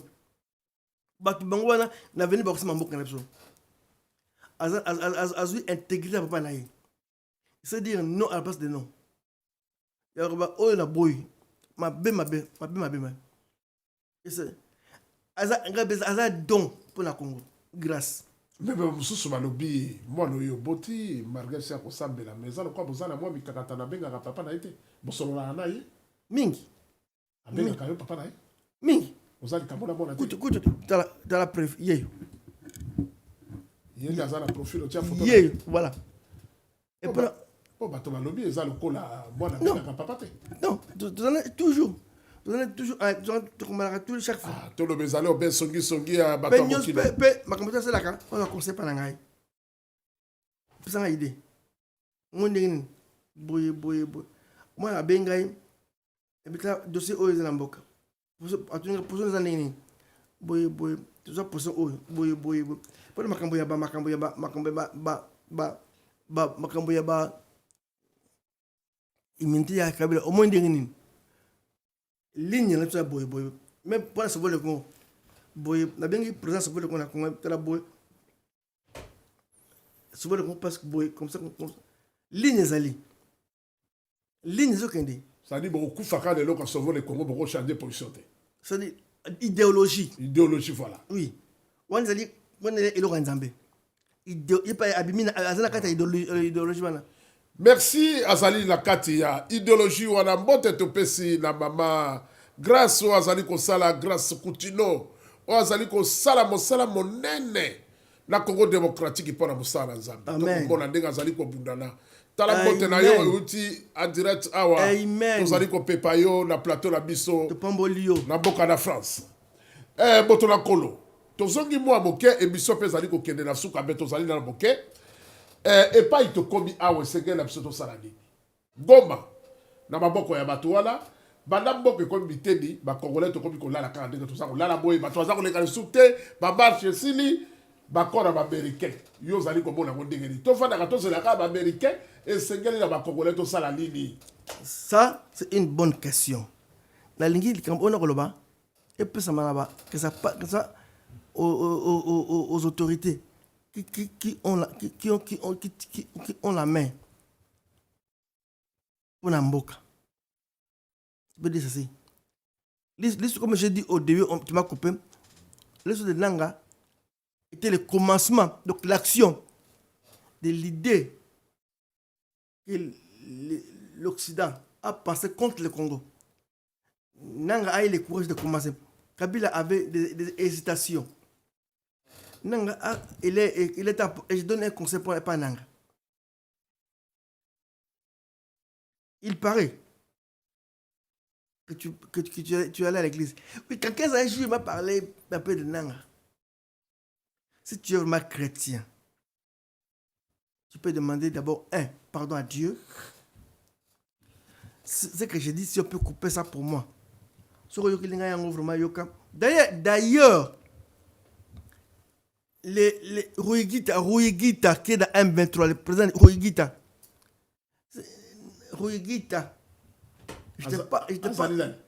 Speaker 1: Batu bangwana na venu ba kusema mboka na biso. Azui intégrité papa na ye. C'est dire non à la place de non. Oh la boy ma be et c'est aza don pour la Congo grâce
Speaker 2: mais mususu balobi mwana oyo boti Margaret ya kosambela mais ala kwa bozana mwa mikakata na benga ka papa na ite bosolola na ye
Speaker 1: mingi
Speaker 2: abenga ka yo papa na ye
Speaker 1: mingi
Speaker 2: ozali kamona mona
Speaker 1: kutu dans la preuve yeyo
Speaker 2: yeli azana profil o tia photo
Speaker 1: yeyo voilà et pour
Speaker 2: oh, bato balobi eza lokola mwana benga papa te.
Speaker 1: Non, toujours. Toujours chaque fois.
Speaker 2: Ah, tout le bezalo ben songi a bato
Speaker 1: mokili. Ma communauté c'est là quand on a conseil pas ngai. Pesa nga idée. Mon ndenge boye. Moi na bengai et puis là dossier oyo na mboka. Pour ça ndenge boye. Tout ça pour ça oyo boye. Pour makambo ya ba immunité ya Kabila au moins ndenge ligne na tsa boy même pour sauver le Congo boy na bengi présence sauver le Congo na Congo tala boy souvent on passe comme ça ligne ezali ligne ezokende
Speaker 2: Ça dit beaucoup faka de l'eau sauver le Congo pour changer de position.
Speaker 1: c'est-à-dire idéologie
Speaker 2: Idéologie voilà.
Speaker 1: oui wana ezali wana eloko ya nzambe yepa abimi azana kata idéologie wana.
Speaker 2: Merci Azali Nakati ya idéologie wana mbote topesi na mama grâce o Azali kosala grâce Coutinho o Azali kosala mosala monene na Congo démocratique pour na mosala nzambe.
Speaker 1: Amen.
Speaker 2: Donc bon ndenge Azali ko bundana tala mbote na yo uti en direct awa.
Speaker 1: Amen.
Speaker 2: Tozali ko pepa yo na plateau na biso
Speaker 1: De Pambolio
Speaker 2: na boka na France. Boto na kolo. Tozongi mwa moke émission pe Azali ko kende na suka beto Azali na moke. Et pas il te commis à Wessengel la pseudo saladi. Goma, na maboko ya bato wana, banda mboke comme bitedi, ba congolais to comme ko la ka ndenge to sa ko la boy, ba to za ko le ka soute, ba marche sili, ba kora ba américain. Yo zali ko bona ko ndenge ni. To fa na ka to se la ka ba américain et sengeli na ba congolais to sala nini.
Speaker 1: ça c'est une bonne question la lingi comme on a koloba et puis ça m'a que ça aux autorités qui ont la main pour Namboka. Je peux dire ceci. Comme j'ai dit au début, tu m'as coupé. L'histoire de Nanga était le commencement, donc l'action de l'idée que l'Occident a passé contre le Congo. Nanga a eu le courage de commencer. Kabila avait des hésitations. Nanga, je donne un conseil pour pas Nanga. Il paraît que tu allais à l'église. Oui, quelqu'un un jour m'a parlé un peu de Nanga. Si tu es vraiment chrétien, tu peux demander d'abord pardon à Dieu. C'est que j'ai dit, si on peut couper ça pour moi. D'ailleurs, les Ruigita qui est dans M23, le président Ruigita. Ruigita. Je ne sais pas.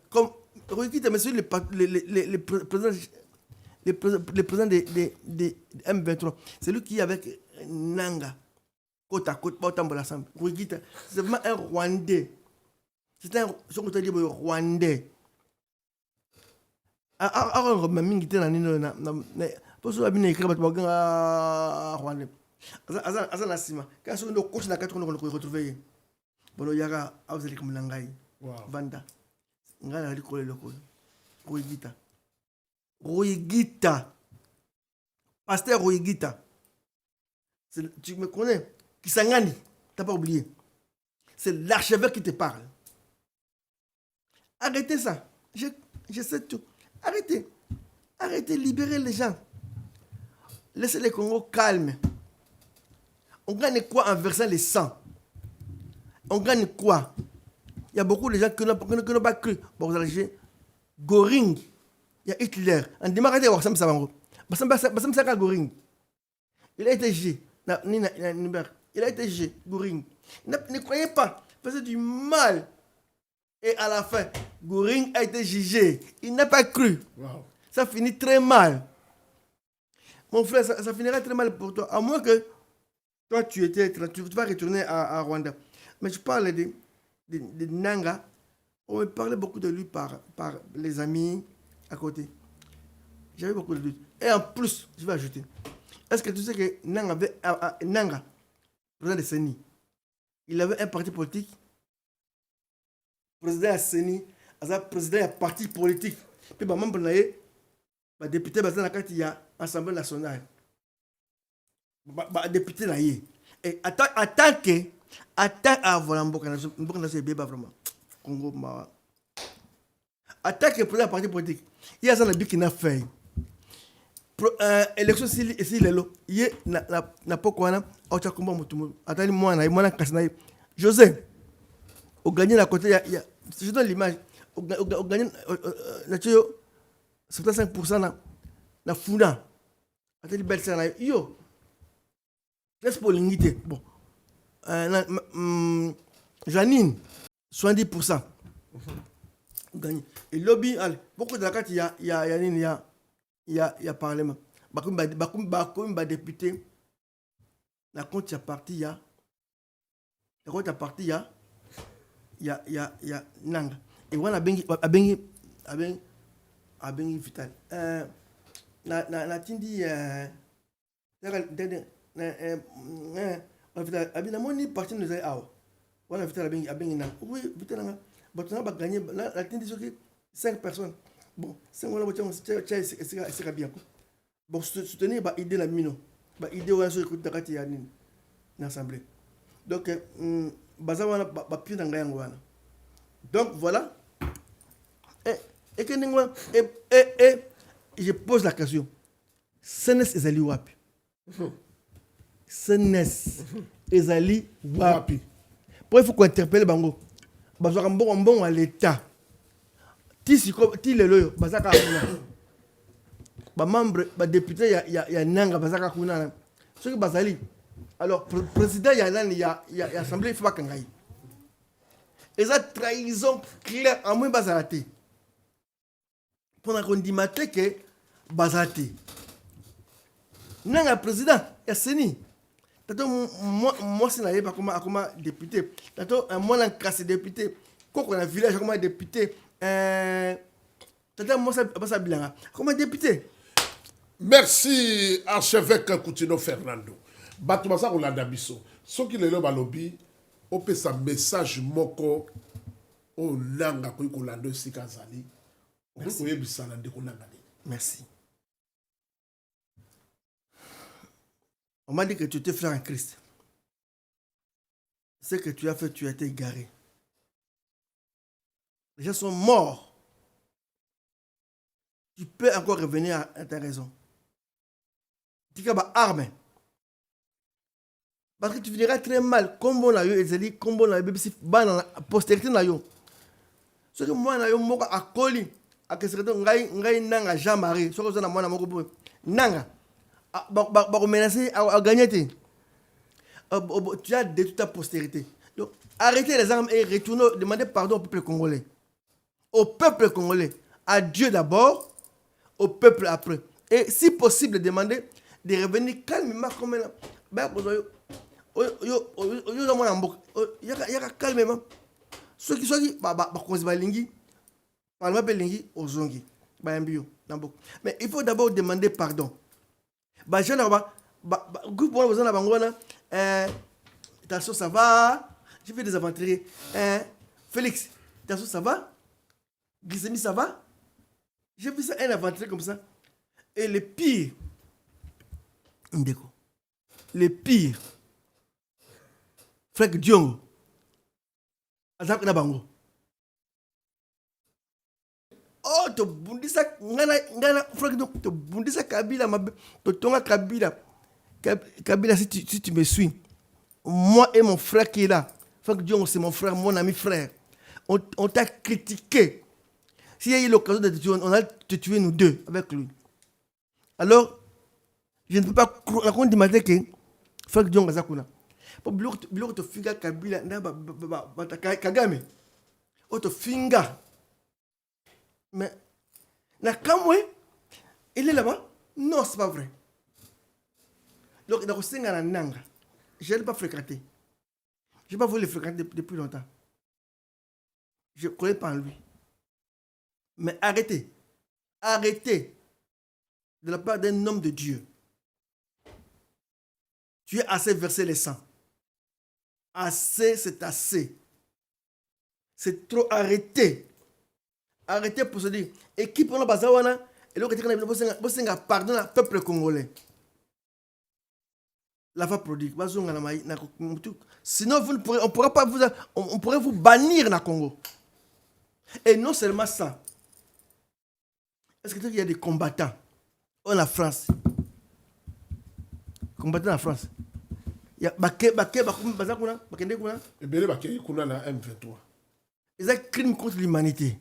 Speaker 1: Comme Ruigita, mais c'est le président de M23. C'est lui qui est avec Nanga. Côte à côte, pas autant pour l'ensemble. Ruigita, c'est vraiment un Rwandais. C'est un Rwandais. Pour ceux qui écrit Rwandais. Azan Asima. Quand on a coach na 4 on le retrouver. Bon yara awzeli comme langai. Vanda. Ngala liko le loko. Ruigita. Ruigita. Pasteur Ruigita. Tu me connais? Kisangani. T'as pas oublié. C'est l'archevêque qui te parle. Arrêtez ça. Je sais tout. Arrêtez. Arrêtez, libérez les gens. Laissez les Congo calmes. On gagne quoi en versant le sang? On gagne quoi? Il y a beaucoup de gens qui n'ont pas cru. Bon, vous allez Göring. Il y a Hitler. On démarre de voir ça. Göring. Il a été jugé. Il a été jugé. Göring. Ne croyez pas. Faisait du mal. Et à la fin, Göring a été jugé. Il n'a pas cru.
Speaker 2: Wow.
Speaker 1: Ça finit très mal. Mon frère, ça finira très mal pour toi. À moins que toi, tu vas retourner à Rwanda. Mais je parle de Nanga. On me parlait beaucoup de lui par les amis à côté. J'avais beaucoup de doutes. Et en plus, je vais ajouter. Est-ce que tu sais que Nanga, président de CENI, il avait un parti politique? Président de CENI, président d'un parti politique. Puis, membre de la député, il y a l'Assemblée nationale. Député, et attends que. Voilà, vraiment. Congo, attends que le président du parti politique, il y a un bic qui n'a fait. Élection ici, il y a pas quoi. Attendez, moi, José, au gagné à côté, je donne l'image. Au gagné, 75% na Funa. Attendez, belle scène. Yo, laisse pour l'unité. Bon. Janine, 70%. Gagné. Et lobby, beaucoup de la carte, il y a parlement. Bakoum député, La compte ya parti ya. La compte ya parti ya. Ya nanga. Et voilà abengi vital. Na tindi abina moni parti nous a awa. Voilà vital abengi nanga. Oui, vital nanga. Batona ba gagner la tindi soki 5 personnes. Bon, 5 wala botia c'est bien. Bon, soutenir ba idée la mino. Ba idée wala so écoute takati ya nini. L'assemblée. Donc baza wana ba pi na ngai wana. Donc voilà. Et je pose la question. Senes ezali wapi? Senes ezali wapi? Pour il faut qu'on interpelle bango. Baza bon à l'état. Ti lelo bazaka kuna. Ba membre ba député ya nanga bazaka kuna. Ce que bazali. Alors président ya nani ya assemblée il faut pas kangai. Et ça trahison claire en moins bazarate. Pendant qu'on dit matin que bazarate. Nanga président ya seni. Tato moi c'est n'allait pas comment député. Tato moi l'en casse député. Quoi qu'on a village comme député. Tato moi ça pas ça bilanga. Comme député.
Speaker 2: Merci archevêque Coutinho Fernando. Batumasa Rolanda Biso. Ce qui est le balobi, on peut sa message moko au nanga ko kolando sikazali.
Speaker 1: Merci. On m'a dit que tu étais frère en Christ. Ce que tu as fait, tu as été égaré. Les gens sont morts. Tu peux encore revenir à ta raison. Tu as arme. Parce que tu finiras très mal. Comme on a eu, Ezeli, comme on a eu, la postérité na yo. Ce que moi, na yo, moi, à Koli, à que c'est ngai nanga Jean-Marie. Ce que c'est na moi, na moko nanga. Ba menacer à gagner. Tu as détruit ta postérité. Donc, arrêtez les armes et retournez, demandez pardon au peuple congolais. Au peuple congolais. À Dieu d'abord, au peuple après. Et si possible, demandez de revenir calmement comme là. Calmement. Ceux qui sont mais il faut d'abord demander pardon. Attention, ça va. J'ai fait des aventuriers. Félix, attention, ça va. Grisemi, ça va. J'ai fait ça un aventurier comme ça. Et le pire, le pire, Frère Diongo, Azak Nabango. Oh, to bundisa ngana Frère Diongo, to bundisa Kabila, to tonga Kabila. Kabila, si tu me suis, moi et mon frère qui est là, Frère Diongo, c'est mon frère, mon ami frère. On t'a critiqué. S'il y a eu l'occasion de te tuer, on a te tué nous deux avec lui. Alors, je ne peux pas raconter matin que Frère Diongo Azakuna. Pour bloquer te finga Kabila, Kagame. Oh, te finga. Mais, Nakamwe, il est là-bas? Non, c'est pas vrai. Donc, dans le Senga Nanga, je ne l'ai pas fréquenté. Je n'ai pas voulu le fréquenter depuis longtemps. Je ne connais pas lui. Mais arrêtez. Arrêtez. De la part d'un homme de Dieu. Tu es assez versé les sangs. Assez, c'est assez. C'est trop. Arrêtez. Arrêtez pour se dire. Et qui prend le bazawana et l'autre qui pardon au peuple congolais. La va prodigue. Sinon, on pourrait vous bannir dans le Congo. Et non seulement ça. Est-ce que tu sais qu'il y a des combattants en France? Combattants en France. Il y a
Speaker 2: M23.
Speaker 1: Ils ont crime contre l'humanité.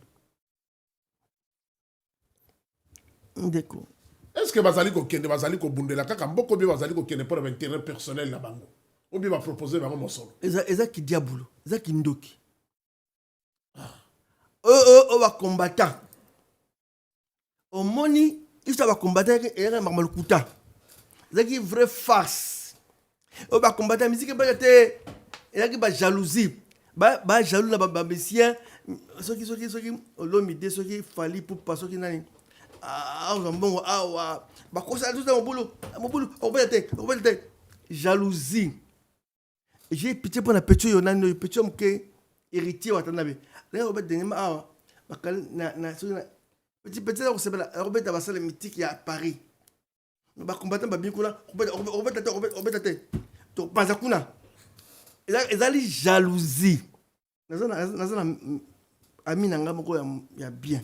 Speaker 2: Est-ce que Bazaliko Kende, Bazaliko Bundela, Kakamboko, Bazaliko Kende pour l'intérêt personnel là-bas? Ou bien va proposer vraiment mon solo?
Speaker 1: Ils ont qui diabolo, ils ont qui ndoki. Eux, va combattant. Au moni, ils sont combattant et ils ont mal kuta. Ils ont qui vraie farce. Oh, bah, combattre la musique, bah, il y a qui jalousie. Bah, jaloux, là, bah, messien. Ceux qui, l'homme, ceux qui fallait pour pas, ceux qui n'ont bon, bah, quoi ça, tout ça, mon boulot, on va être jalousie. J'ai pitié pour la petite, on a une petite homme qui est héritier, on a on va dire, petit, on s'appelle Robert Tabassal, mythique, il y a à Paris. On va combattre, on va bien, on va tâter. Donc, pas à Kuna. Ils ont jalousie. Ami Nanga, il y a bien.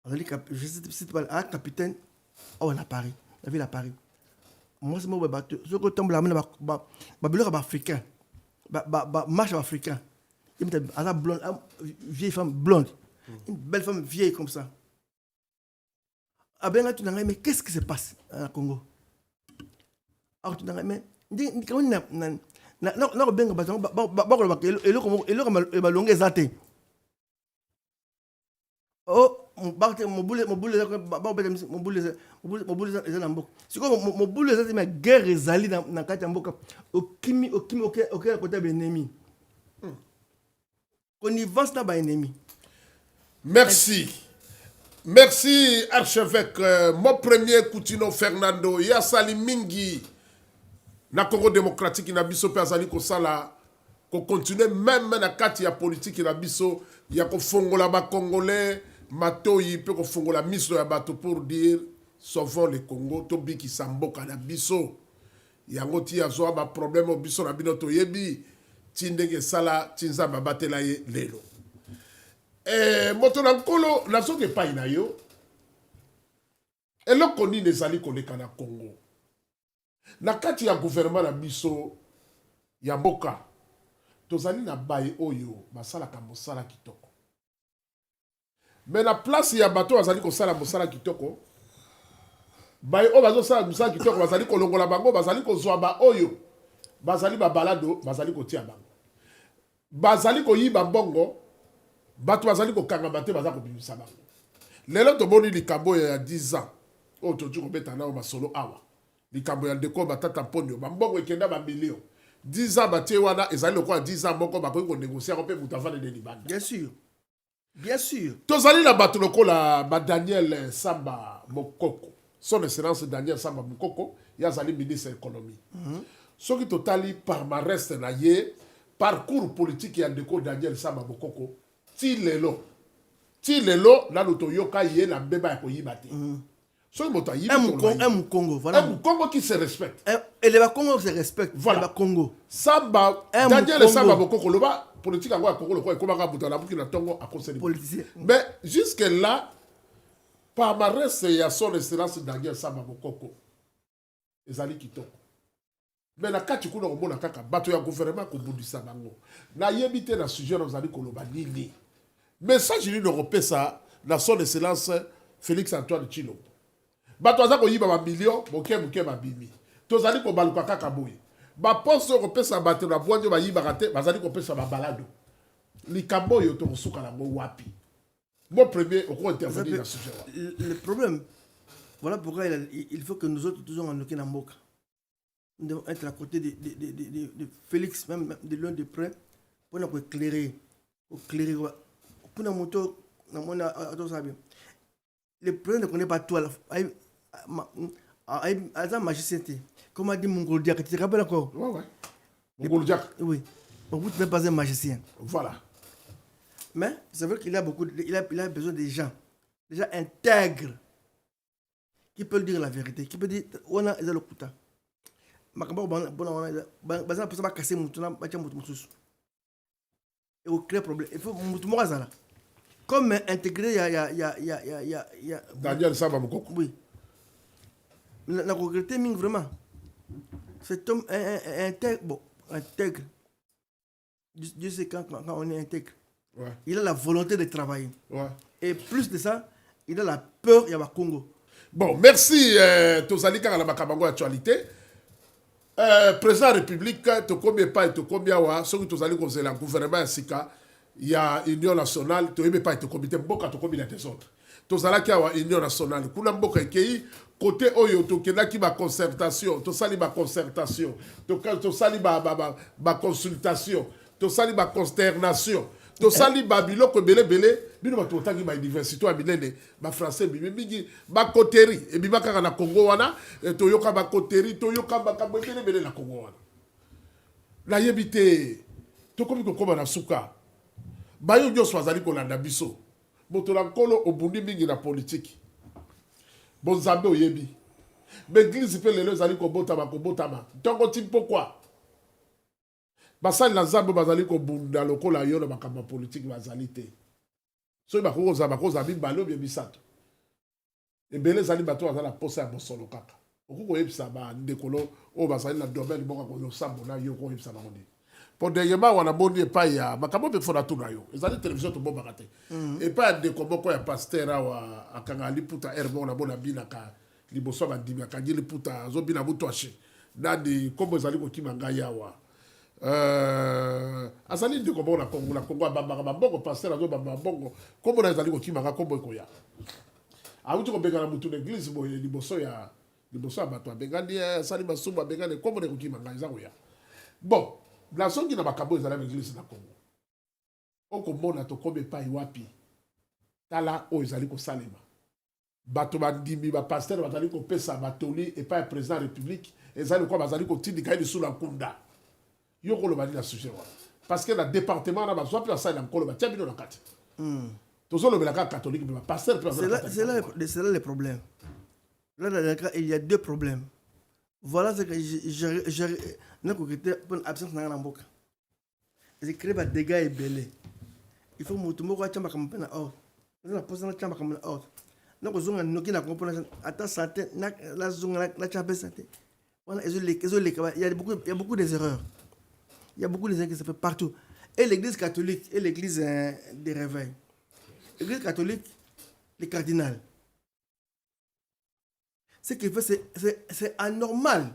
Speaker 1: Je cite pas un capitaine, oh, on a Paris, la ville à Paris. Moi, c'est moi, ce que tombe la main, africain, marche africain. Il me dit, blonde, vieille femme blonde, une belle femme vieille comme ça. Ah ben là, tu n'as mais qu'est-ce qui se passe au Congo? Ah, tu n'as mais, comment il n'a bien que oh, mon boule, c'est quoi mon boule, c'est ma guerre ezali dans Katamboka. Au kimi, auquel côté ennemi. Connivence n'a pas ennemi.
Speaker 2: Merci. Merci, archevêque. Mon premier Koutino Fernando, Yassali Mingi, na Congo démocratique, na biso pe azali ko sala, ko continuer même na kati ya politique na biso, ya ko fongola ba congolais, matoyi pe ko fongola miso ya bato pour dire sauvons le Congo, to biki samboka na biso. Yango ti azo ba problème au biso na bino to yebi, tindenge sala tinza babatela ye lelo. Moto na nkolo na soke pa ina yo eloko nini ezali koleka na Congo na kati ya gouvernement na biso ya mboka tozali na baye oyo basalaka mosala kitoko mais na place ya bato bazali kosala mosala kitoko baye oyo bazosala mosala kitoko bazali kolongola bango bazali kozwa ba oyo bazali babalado bazali kotia bango bazali koyiba mbongo bato bazali kokanga bate baza kobimisa bango lelo toboni likambo ya 10 ans oyo toji kobeta nao masolo awa likambo ya ndeko batata mponio bambongo ekenda ba million 10 ans batie wana ezali lokola 10 ans moko bakoki konégocier mpe mutu avandeli libanda.
Speaker 1: Bien sûr
Speaker 2: tozali na bato lokola ba Daniel Samba Mokoko, son excellence Daniel Samba Mokoko ye azali ministre économie. Soki totali palmarès na ye parcours politique ya ndeko Daniel Samba Mokoko ti lelo nano toyoka ye na mbeba ya koyiba te. Soki moto ayibi
Speaker 1: un Congo, voilà.
Speaker 2: Un Congo qui se respecte.
Speaker 1: Et les Congo se respectent.
Speaker 2: Voilà.
Speaker 1: Les Congo.
Speaker 2: Samba, Daniel Samba Mokoko, le bas politique à Congo, le quoi, comme un bouton la boucle na tongo à conseil politicien. Mais jusque là, palmarès il y a son excellence Daniel Samba Mokoko. Ezali kitoko. Mais na kati kuna komona kaka bato ya gouvernement ko bundisa bango. Na yebite na sujet na zali koloba nini. Message ni européen ça na son excellence Félix Antoine Tshilombo. Bato aza ko yiba ba million moke ba bimi. Tozali ko baluka kaka boye. Ba poste européen ça bato na boanjo ba yiba raté bazali ko pesa ba balado. Likambo yo to suka na mo wapi. Mon premier au intervenir dans ce sujet.
Speaker 1: Le problème, voilà pourquoi il faut que nous autres toujours en aucun amboka. Nous devons être à côté de Félix, même de l'un de près, pour nous éclairer. Pour nous montrer, le problème ne connaît pas tout. Un magicien, comme a dit Mongol Diak, tu te rappelles encore?
Speaker 2: Ouais. Mongol Diak.
Speaker 1: Oui. Vous n'êtes pas un magicien.
Speaker 2: Voilà.
Speaker 1: Mais c'est vrai qu'il a besoin de gens intègres, qui peuvent dire la vérité, qui peuvent dire, on a le couteau. Et au créer problème. Il faut comme intégrer
Speaker 2: Daniel Samba Mokoko.
Speaker 1: Oui. La regretter vraiment. Cet homme intègre. Dieu sait quand on est intègre.
Speaker 2: Ouais.
Speaker 1: Il a la volonté de travailler.
Speaker 2: Ouais.
Speaker 1: Et plus de ça, il a la peur, il y a le Congo.
Speaker 2: Bon, merci. Tozali kaka na makabango actualité. Président de la République, tu combien pas et tu combien wa, ce que tu as dit comme c'est le gouvernement sika, il y a Union nationale, tu n'aimes pas et tu comité boka tu combien des autres. tozalaki awa union nationale kuna mboka ekei côté oyo tokendaki baconcertation tosali baconcertation tosali baconsultation tosali baconsternation tosali babiloko ebelebele bino bato otangi bauniversité ya minene bafrançais bimi mingi bakoteri ebima kaka na congo wana toyoka bakoteri toyoka makambo ebelebele na congo wana nayebi te tokomi kokóma na suka bayo nyonso bazali kolanda biso moto na nkolo obundi mingi na politiki bonzambe oyebi baeglise mpe lelo ezali kobotama ntongo ti mpokwa basali na nzambe bazali kobunda lokola yo na makambo ya politiki bazali te soki bakozala mibale obie misato ebele ezali bato bazali na posa ya bosolo kaka okoki koyebisa bandekolo oyo bazali na domaine moko koyosambo na yo koyebisa bango nini po dernièrement wana boni epai ya makambo mpe fona tuna yo ezali télévision tobombaka te epai ya ndeko moko ya paster awa akanga liputa herbe ona bona binaka liboso ya bandimi akangi liputa azobina butu ashe nani nkombo ezali kokima ngai awa azali ndeko moko na kongo abambaka mabongo paster azobamba mabongo nkombo na ezali kokima nga nkombo ekoya awuti kobengana mutu na église boye liboso ya bato abengani asali masumu abengani nkombo na ekokima ngai eza koya bon nazongi na makambo ezali na église na congo okomona tokomi epai wapi tala oyo ezali kosalema bato bandimi bapaster bazali kopesa batoli epai ya président ya république ezali lokola bazali kotindika ye lisu na nkunda yo koloba nini na sujet wana parce que na département na bazwa mpe basali na nkolo batia bino na kati tozolobela kaka catholique mpe bapaster mpe
Speaker 1: c'est là le problème. Là, dans le cas, il y a deux problèmes. Voilà ce que j'ai pour l'absence de l'amboka. C'est créé par des dégâts et belés. Il faut que tout le monde chamba comme un ordre. La personne chamba comme un ordre. Donc, on a noté la composition. Attends, santé, la zone, la chamba santé. Voilà, il y a beaucoup d'erreurs. Il y a beaucoup d'erreurs qui se font partout. Et l'église catholique, et l'église des réveils. L'église catholique, les cardinals. Ce qu'il fait, c'est anormal.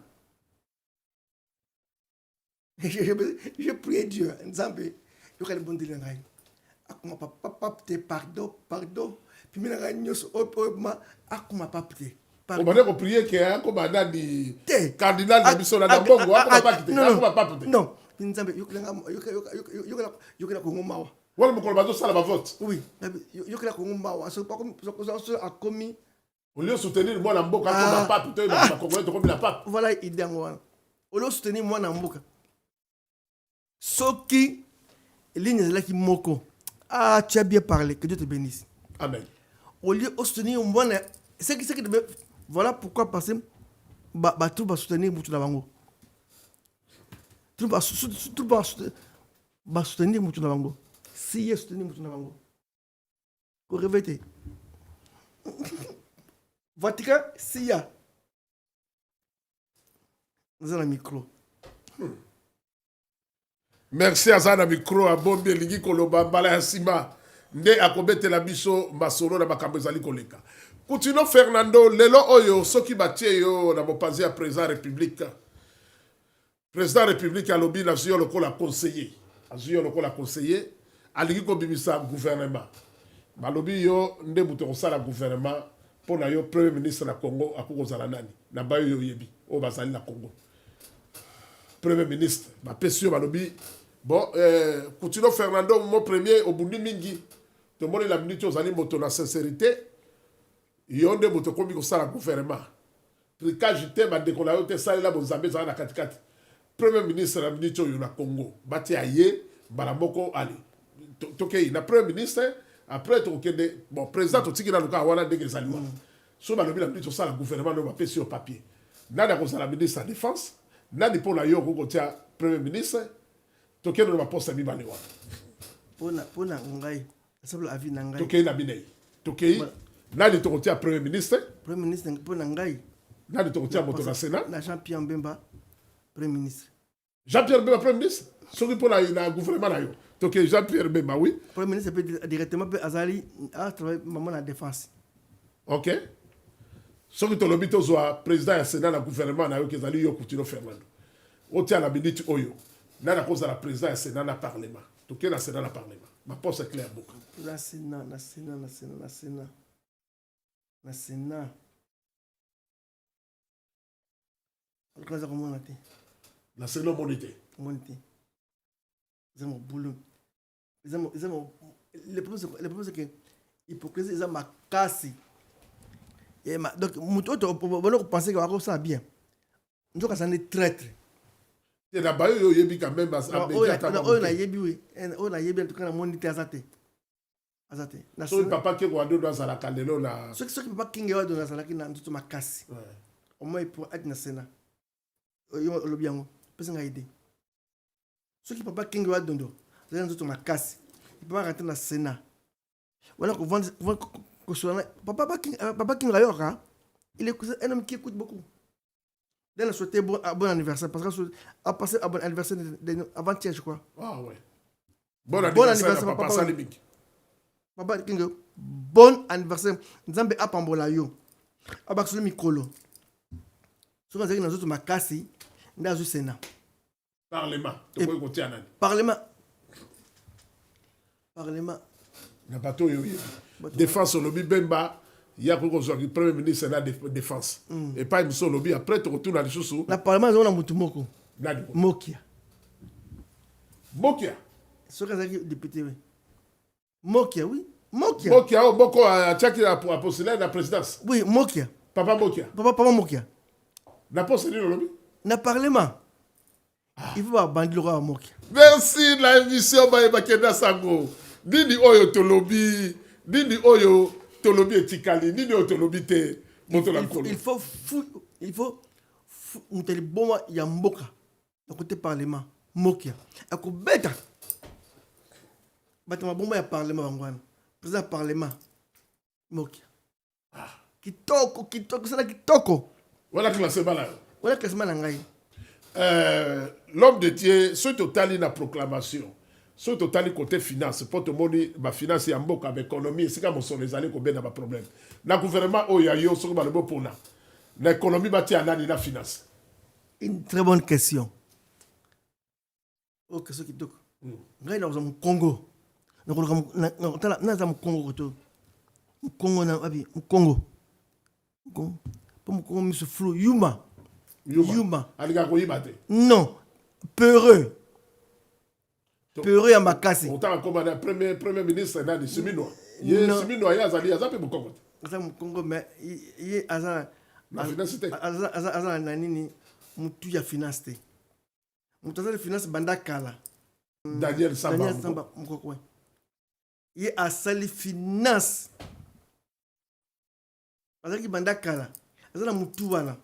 Speaker 1: Je prie Dieu. Nzambe, je vais le bon dire. Akuma papa pardon. Puis maintenant nyos opoma akuma papa te.
Speaker 2: On va dire prier que comme di cardinal de biso na bongo akuma papa te.
Speaker 1: Non, Nzambe yokela kongo mawa.
Speaker 2: Wala mokolo bazo sala ba vote.
Speaker 1: Oui, yokela kongo mawa. So pas comme a commis.
Speaker 2: Au lieu de soutenir moi na mboka comme pape to ba congolais to comme la pape.
Speaker 1: Voilà idée ngwana. Au lieu de soutenir moi na mboka. Soki ligne là qui moko. Ah, tu as bien parlé, que Dieu te bénisse.
Speaker 2: Amen.
Speaker 1: Au lieu de soutenir moi c'est qui devait voilà pourquoi passer tout va soutenir mutu na bango. Tout va soutenir mutu na bango. Si est soutenir mutu na bango. Ko réveiller. Vatican, s'il y a. Nous avons un micro.
Speaker 2: Merci à Zana micro à Bombi Ligi Koloba Bala Sima. Nde akobete la biso masolo na makambo ezali koleka. Continuons Fernando lelo oyo soki batie yo na mopanzi ya président république. Président république alobi na zuyo lokola conseiller. Azuyo lokola conseiller aligi ko bimisa gouvernement. Balobi yo nde muto kosala gouvernement. Pour le premier ministre na Congo akokozala nani na bayo yo yebi o bazali na Congo premier ministre ba pesio balobi bon Coutinho Fernando mon premier au bundi mingi to moni la minute ozali moto na sincérité yonde moto komi ko sala gouvernement tricage te ba décoller yo te sala la bonzambe za na katikati premier ministre na minute yo na Congo bati aye bala moko ali tokei na premier ministre. Après, bon, président, tu sais qu'il a le cas, voilà, des aliments. Si on a le ministre, ça, le gouvernement, on va payer sur papier. Nada comme ça, la ministre de la Défense, nada pour la yo, on tient premier ministre, tu sais, on va poster mi baléwa.
Speaker 1: Pour na ngai, ça veut la vie na ngai.
Speaker 2: Tu sais, na binei. Tu sais, nada tu tient premier ministre.
Speaker 1: Premier ministre pour na ngai.
Speaker 2: Nada tu tient moto na Sénat.
Speaker 1: Na Jean-Pierre Mbemba, premier ministre.
Speaker 2: Jean-Pierre Mbemba, premier ministre. Celui pour la gouvernement là yo. Donc Jean-Pierre Mbemba, oui.
Speaker 1: Le Premier ministre peut directement Azali à travailler maman la défense.
Speaker 2: Ok. Ce que tu as dit, le président du Sénat, le gouvernement, qui a eu Coutinho Fernando. On tient la minute Oyo. N'a la cause de la président du Sénat, le Parlement. Donc, le Sénat, le Parlement. Ma poste est claire.
Speaker 1: La Sénat. na Sénat. Alors ça comment on a été.
Speaker 2: La Sénat monité.
Speaker 1: Monité. Ils ont boulot. Ils ont le problème c'est que l'hypocrisie ils ont ma casse. Et donc muto on penser que ça bien. Nous quand ça est traître.
Speaker 2: Et la bayo yo yebi quand même à
Speaker 1: on a yebi oui. On a yebi en tout cas na monité azate. Azate.
Speaker 2: So papa qui Rwanda doit ça la kandelo na.
Speaker 1: Ce qui papa kinge wa dona ça la kina tout ma casse. Au moins pour être na Sénat. Yo lo bien. Pesa nga idée. Ce qui papa kinge wa dondo. Ça tout ma casse. Il peut pas rentrer na Sénat. Voilà qu'on vend papa King Rayoka, il est un homme qui écoute beaucoup. Dès la souhaité bon anniversaire, parce que a passé un bon anniversaire avant-hier, je crois.
Speaker 2: Ah ouais. Bon anniversaire, papa Salimik.
Speaker 1: Papa King, bon anniversaire. Nzambe apambola yo. Abaksulu mikolo. Ce qu'on a dit dans autres makasi, dans le Sénat.
Speaker 2: Parlement.
Speaker 1: Parlement.
Speaker 2: Na bateau yo. Défense au lobby Bemba, il y a pour le premier ministre de la défense. Et pas une seule lobby, après tu retournes à l'issue.
Speaker 1: Le Parlement, on a Moutoumoko. Mokia.
Speaker 2: Mokia.
Speaker 1: Ce que c'est député, oui. Mokia, oui. Mokia.
Speaker 2: Mokia, oh, Moko a tchaki a postulé la présidence.
Speaker 1: Oui, Mokia.
Speaker 2: Papa Mokia.
Speaker 1: Papa Mokia.
Speaker 2: N'a postulé le lobby?
Speaker 1: N'a Parlement. Il faut abandoner le roi Mokia.
Speaker 2: Merci la émission Bakenda Sango. Nini oyo to lobby. Nini oyo to lobby etikali. Nini oyo to lobby te.
Speaker 1: Il faut muteli boma ya mboka. Na côté Parlement. Mokia. Ako beta. Batama boma ya Parlement bangwana. Président Parlement. Mokia. Kitoko, c'est kitoko.
Speaker 2: Voilà classement là.
Speaker 1: Voilà classement là ngai.
Speaker 2: L'homme de Dieu, ce total une proclamation. Ce total côté finance, pour tout le monde, ma finance est en boucle avec l'économie, c'est comme on les allés qu'on a un problème. Le gouvernement, oh ya yo, ce qu'on va le bon pour nous. L'économie va tirer la finance.
Speaker 1: Une très bonne question. Oh, question qui toque. Ngai dans le Congo. Dans le Congo, Congo na abi Congo. Congo. Pas mon Congo monsieur flou Yuma.
Speaker 2: Aliga ko yibate.
Speaker 1: Non. Peureux. Peureux à Makassi.
Speaker 2: On t'a commandé premier ministre dans le Seminois. Il est Seminois, il y a Zali, il y a mon Congo.
Speaker 1: Ça mon Congo mais il est azan
Speaker 2: la finance té.
Speaker 1: Azan nanini mutu ya finance té. Mutu za finance banda kala.
Speaker 2: Daniel Samba
Speaker 1: mukoko. Il est à sali finance. Azaki banda kala. Azan mutu wana.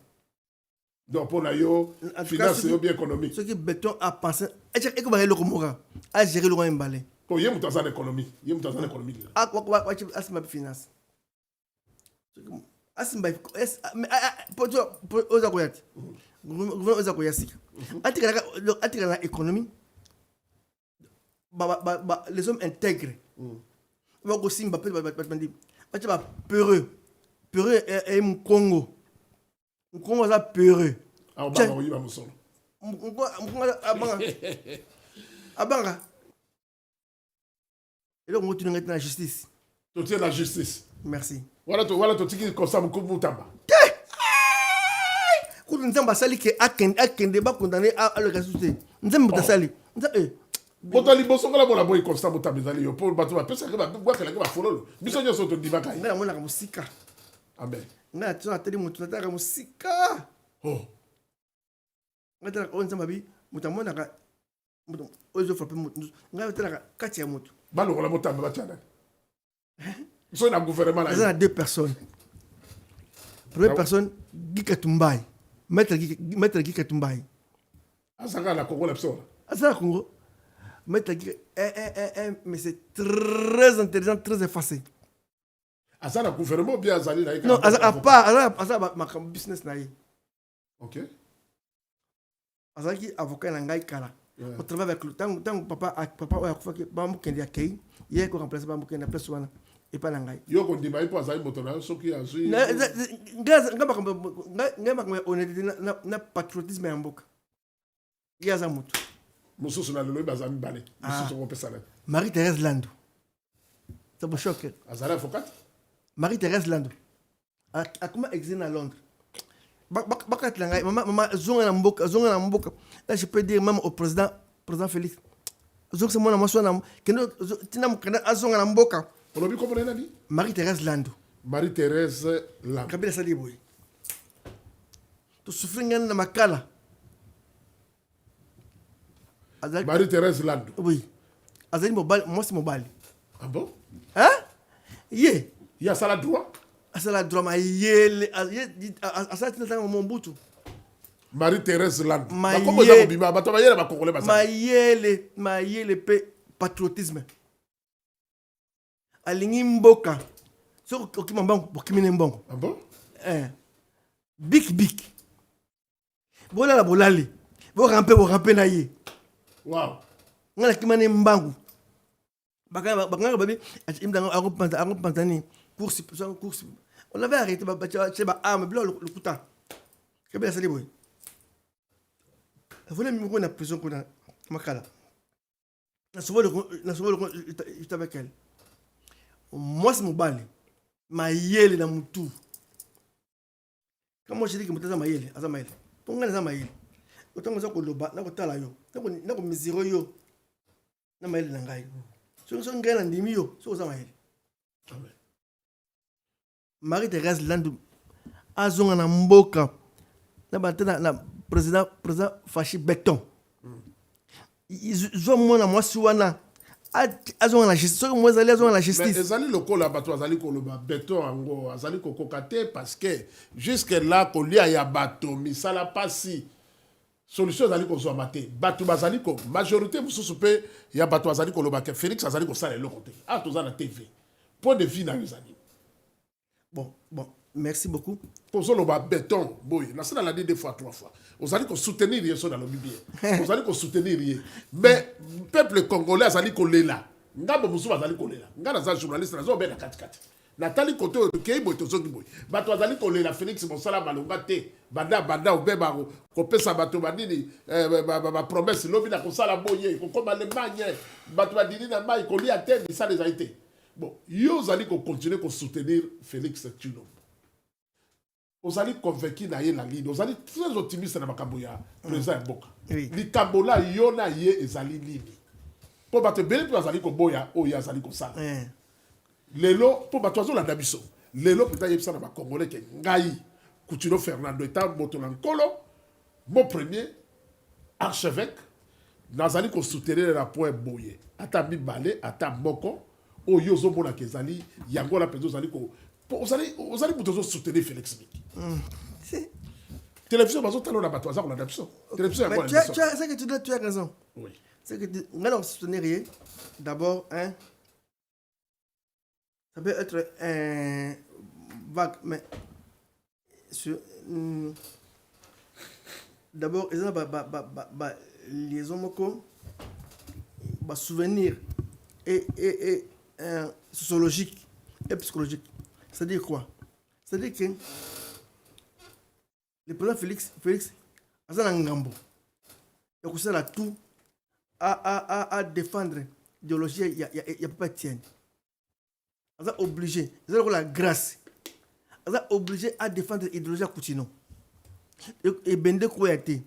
Speaker 2: Donc pour la yo finance et bien économique.
Speaker 1: Ce qui béton a pensé et que va le komora a gérer le roi emballé.
Speaker 2: Ko yé mutu za économie, yé mutu za économie.
Speaker 1: Ah quoi asma finance. Asma pour oza koyati. Gouvernement oza koyasika. Atika la économie. Les hommes intègres. Va ko simba pe bandi. Ba peureux. Peureux et Congo. Congo a peureux.
Speaker 2: Ah, on va y aller solo.
Speaker 1: Abanga. Et donc, on va dans la justice.
Speaker 2: Tu tiens la justice.
Speaker 1: Merci.
Speaker 2: Voilà, tu tiens comme ça, beaucoup de tamba.
Speaker 1: Quand nous avons sali que Akende va condamner à le ressusciter. Nous avons sali.
Speaker 2: Quand les bossons là, la boy constant pour tabaser les pour battre. Personne qui va boire quelqu'un va follow. Bisous nous sommes au divaga.
Speaker 1: Nous avons la musique.
Speaker 2: Amen.
Speaker 1: Na tuna tele mutu nataka musika.
Speaker 2: Oh.
Speaker 1: Nataka onza mabi mutamona ka mutu ozo frappe mutu. Nataka kati ya mutu.
Speaker 2: Balo la motamba ba tiana. So na gouvernement là.
Speaker 1: Il y a deux personnes. Première personne Guy Katumbai. Maître Guy Katumbai.
Speaker 2: Asaka la Congo la pso.
Speaker 1: Asaka Congo. Maître Guy mais c'est très intelligent, très effacé.
Speaker 2: Asa na gouvernement bien azali na.
Speaker 1: Non, asa ma business na yi.
Speaker 2: OK.
Speaker 1: Asa ki avocat na ngai kala. On travaille avec le tant papa a fait ba mu kendi akei, il ko remplacer ba mu kendi place wana et pas na ngai.
Speaker 2: Yo ko ndima ipo azali moto na soki azui.
Speaker 1: Ngaba honnêteté na patriotisme ya mboka. Yaza mutu.
Speaker 2: Mususu na lelo bazami balé. Mususu ko pesa na.
Speaker 1: Marie-Thérèse Lando. Ça me choque.
Speaker 2: Azala avocat?
Speaker 1: Marie-Thérèse Lando. Comment exil à Londres. Maman, zonga na mboka. Là, je peux dire même au président Félix. Zonga c'est mon amour, zonga na mboka. Marie-Thérèse Lando.
Speaker 2: Marie-Thérèse Lando.
Speaker 1: Kabila sali boy. Tu souffres na makala.
Speaker 2: Marie-Thérèse Lando.
Speaker 1: Oui. Azali mobile, moi c'est mobile.
Speaker 2: Ah bon?
Speaker 1: Hein? Yeah.
Speaker 2: Il y a ça la droit?
Speaker 1: Ça la droit, mais yele. Ça c'est dans mon boutou.
Speaker 2: Marie-Thérèse Lando.
Speaker 1: Mayele pe patriotisme. Alingi mboka. So okimambang bokimine mbongo.
Speaker 2: Ah bon?
Speaker 1: Big. Bola la bolali. Bo rampe na ye.
Speaker 2: Wow.
Speaker 1: Ngala kimane mbangu. Bakanga babi imdanga agopantani course. On avait arrêté ba arme blanc le couteau. Kabila sali boy. Vous voulez me na prison kuna makala. Na souvent le avec elle. Moi c'est mon bali. Mayele na mutu. Quand moi je dis que mutaza mayele, azamayele. Ponga na mayele. Otango za ko loba na ko tala yo. Na ko miziro yo. Na mayele na ngai. So ngena ndimi yo, so za mayele. Amen. Marie-Thérèse Lando azonga na mboka. Na batana na président Fachi Béton. Ils ont moins à moi suana. Azonga la justice. So moi zali azonga la justice.
Speaker 2: Mais ezali lokola bato azali koloba Béton ango azali kokokate parce que jusque là kolia ya bato misala pasi. Solution azali kozwa mate. Bato bazali ko majorité mususu pe ya bato azali koloba ke Félix azali ko sala le côté. Ah tozana TV. Point de vue na yozali.
Speaker 1: Bon, merci beaucoup.
Speaker 2: Pour ça, le béton, boy, là, ça l'a dit 2 fois, 3 fois. Vous allez soutenir rien dans le Bible. Vous allez soutenir rien. Mais le peuple congolais, vous allez coller là. Ngabo musu bazali kolela. Ngana za journaliste na zo be na katikati. Natali koto kei boy to zoki boy. Bato bazali kolela Félix Mosala balonga te. Banda obeba ko pesa bato banini ba promesse lobi na ko sala boye ko koma Allemagne. Bato badini na mai ko lia te ça les a été. Bon, vous allez continuer à soutenir Félix Tshilombo. Vous allez convaincre na ye la ligne. Vous allez très optimiste na makaboya président Mboka. Li kambola yona ye ezali ligne. Po bato bele po azali ko boya o ya azali ko sala. Lelo po bato azo la dabiso. Lelo peut-être yebisa na ba congolais ke ngai Coutinho Fernando eta moto na nkolo mon premier archevêque nazali ko soutenir la point boye. Ata mibale ata moko o yozo mona kezali yango la pezo zali ko ozali mutozo soutenir Félix Miki. Télévision bazo talo na bato azako na dabiso. Télévision yango na.
Speaker 1: Tu as raison.
Speaker 2: Oui.
Speaker 1: C'est que on va soutenir rien. D'abord ça peut être un vague mais d'abord ils ont les hommes souvenir et sociologique et psychologique. C'est-à-dire quoi? C'est-à-dire que le président Félix a un gambo. Il a tout à défendre l'idéologie, il n'y a pas de tienne. Il est obligé, il a la grâce. Il est obligé à défendre l'idéologie à Coutinho. Et Bende Kouyaté.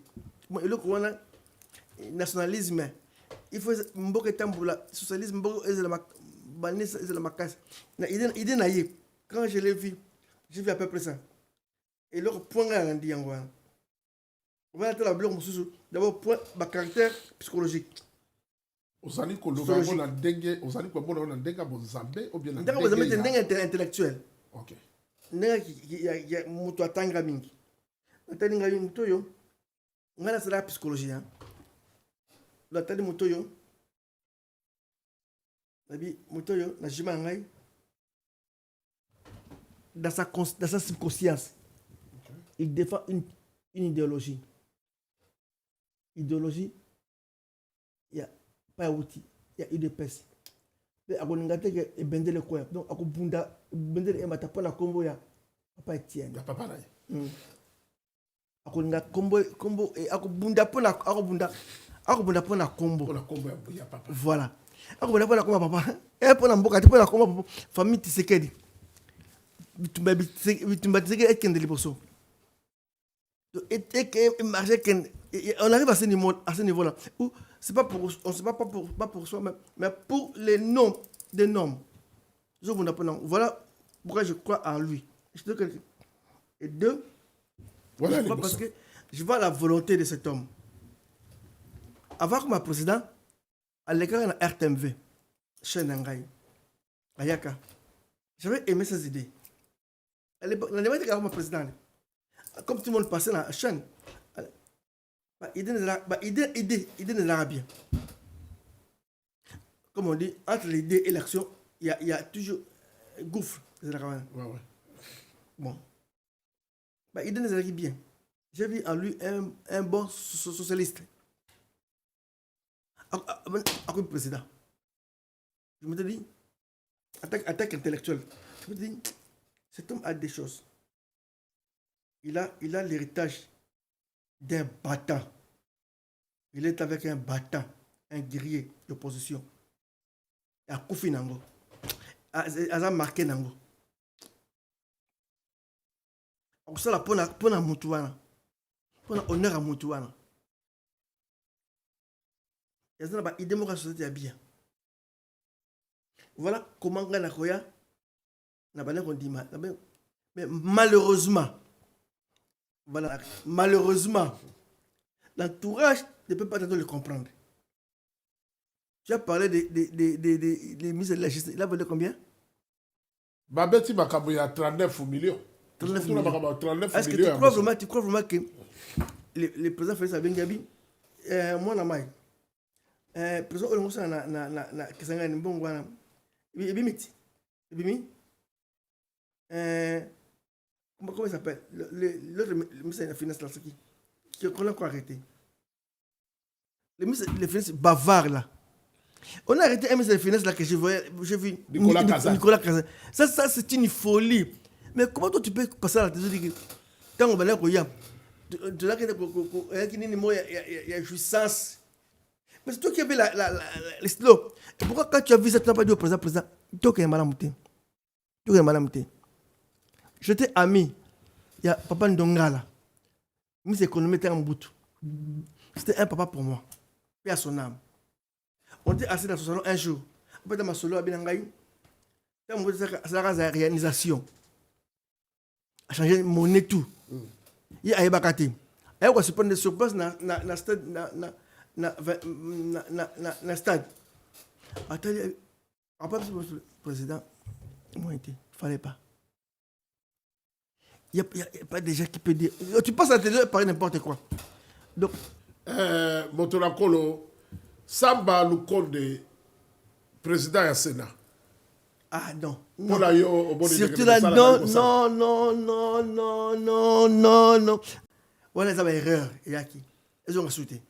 Speaker 1: Le nationalisme, il faut que le socialisme, quand je l'ai vu, j'ai vu à peu près ça. Et leur point à dit en voilà. On va être la bloc d'abord point de caractère psychologique.
Speaker 2: Osali koloba na dengue, osali koloba na dengue bozambe ou bien na
Speaker 1: dengue intellectuel.
Speaker 2: OK.
Speaker 1: Il y a moto atanga mingi. Atanga moto yo. Ngana sala psychologie hein. La tali moto yo. Nabi moto yo na jima ngai. Dans sa subconscience. Okay. Il défend une idéologie. Idéologie, il n'y a pas d'outil, il y a UDPS. Mais à Goningate, il y a bendé le coin. Donc, à Bunda, bendé le mata pas la combo, il n'y a pas Etienne.
Speaker 2: Il n'y a pas pareil.
Speaker 1: À Goningate, combo, et à Bunda, pour la combo.
Speaker 2: Pour la combo, il n'y a pas.
Speaker 1: Voilà. À Bunda, pour la combo, papa. Et pour la mboka, pour la combo, famille Tisekedi. et on arrive à ce niveau-là où c'est pas pour, on sait pas pour soi, mais pour les noms des noms. Voilà pourquoi je crois en lui. Et deux,
Speaker 2: Voilà
Speaker 1: je crois parce que je vois la volonté de cet homme. Avant comme président, à l'écart de RTMV, chez Nangaï, Ayaka, j'avais aimé ces idées. À l'époque, la démarche comme président, comme tout le monde passait dans la chaîne, idée de l'Arabie. Comme on dit, entre l'idée et l'action, il y a toujours un gouffre. Ouais. Bon. Idée de l'Arabie bien. J'ai vu en lui un bon socialiste. Comme président. Je me dis, attaque intellectuelle. Je me dis, cet homme a des choses. Il a l'héritage d'un battant. Il est avec un battant, un guerrier d'opposition. Il a Koufi Nango. Il a marqué Nango. On sait la pour la Moutouana. Pour l'honneur à Moutouana. Il y a une idée de la société bien. Voilà comment on a Koya. Mais malheureusement, voilà, malheureusement, l'entourage ne peut pas le comprendre. Tu as parlé des ministres de la justice. Il a volé combien?
Speaker 2: Babeti Makaboya 39 millions.
Speaker 1: 39 millions.
Speaker 2: 39
Speaker 1: Est-ce que
Speaker 2: millions.
Speaker 1: tu crois vraiment que le président Félix Abengabi, moi, na mai, le président Olongosa na Kisangani, bon, voilà, Ebimiti, comment il s'appelle? L'autre ministre de la Finance, là, qu'on a encore arrêté. Le ministre de la Finance bavard, là. On a arrêté un ministre de la Finance, là, que j'ai vu.
Speaker 2: Nicolas Kazan.
Speaker 1: Ça, c'est une folie. Mais comment toi, tu peux passer à la télé? Quand on va là, il y a jouissance. Mais c'est toi qui avais le stylo. Et pourquoi quand tu as vu ça, tu n'as pas dit au président, toi qui es malamouté. J'étais ami. Il y a Papa Ndongala. Ministre économie était en bout. C'était un papa pour moi. Paix à son âme. On était assis dans son salon un jour. Après, dans ma solo à Binangaï, c'est la réalisation. A changé monnaie tout. Il y a Bakati. Il y a se prendre sur place dans le stade. Après, le président, moi, il ne fallait pas. Il n'y a pas de gens qui peuvent dire. Tu passes à la télé par n'importe quoi. Donc.
Speaker 2: Motola Kolo, Samba Lukonde, président du Sénat.
Speaker 1: Ah non.
Speaker 2: Surtout
Speaker 1: là, non. Voilà, ça va erreur. Il y a qui? Ils ont insulté.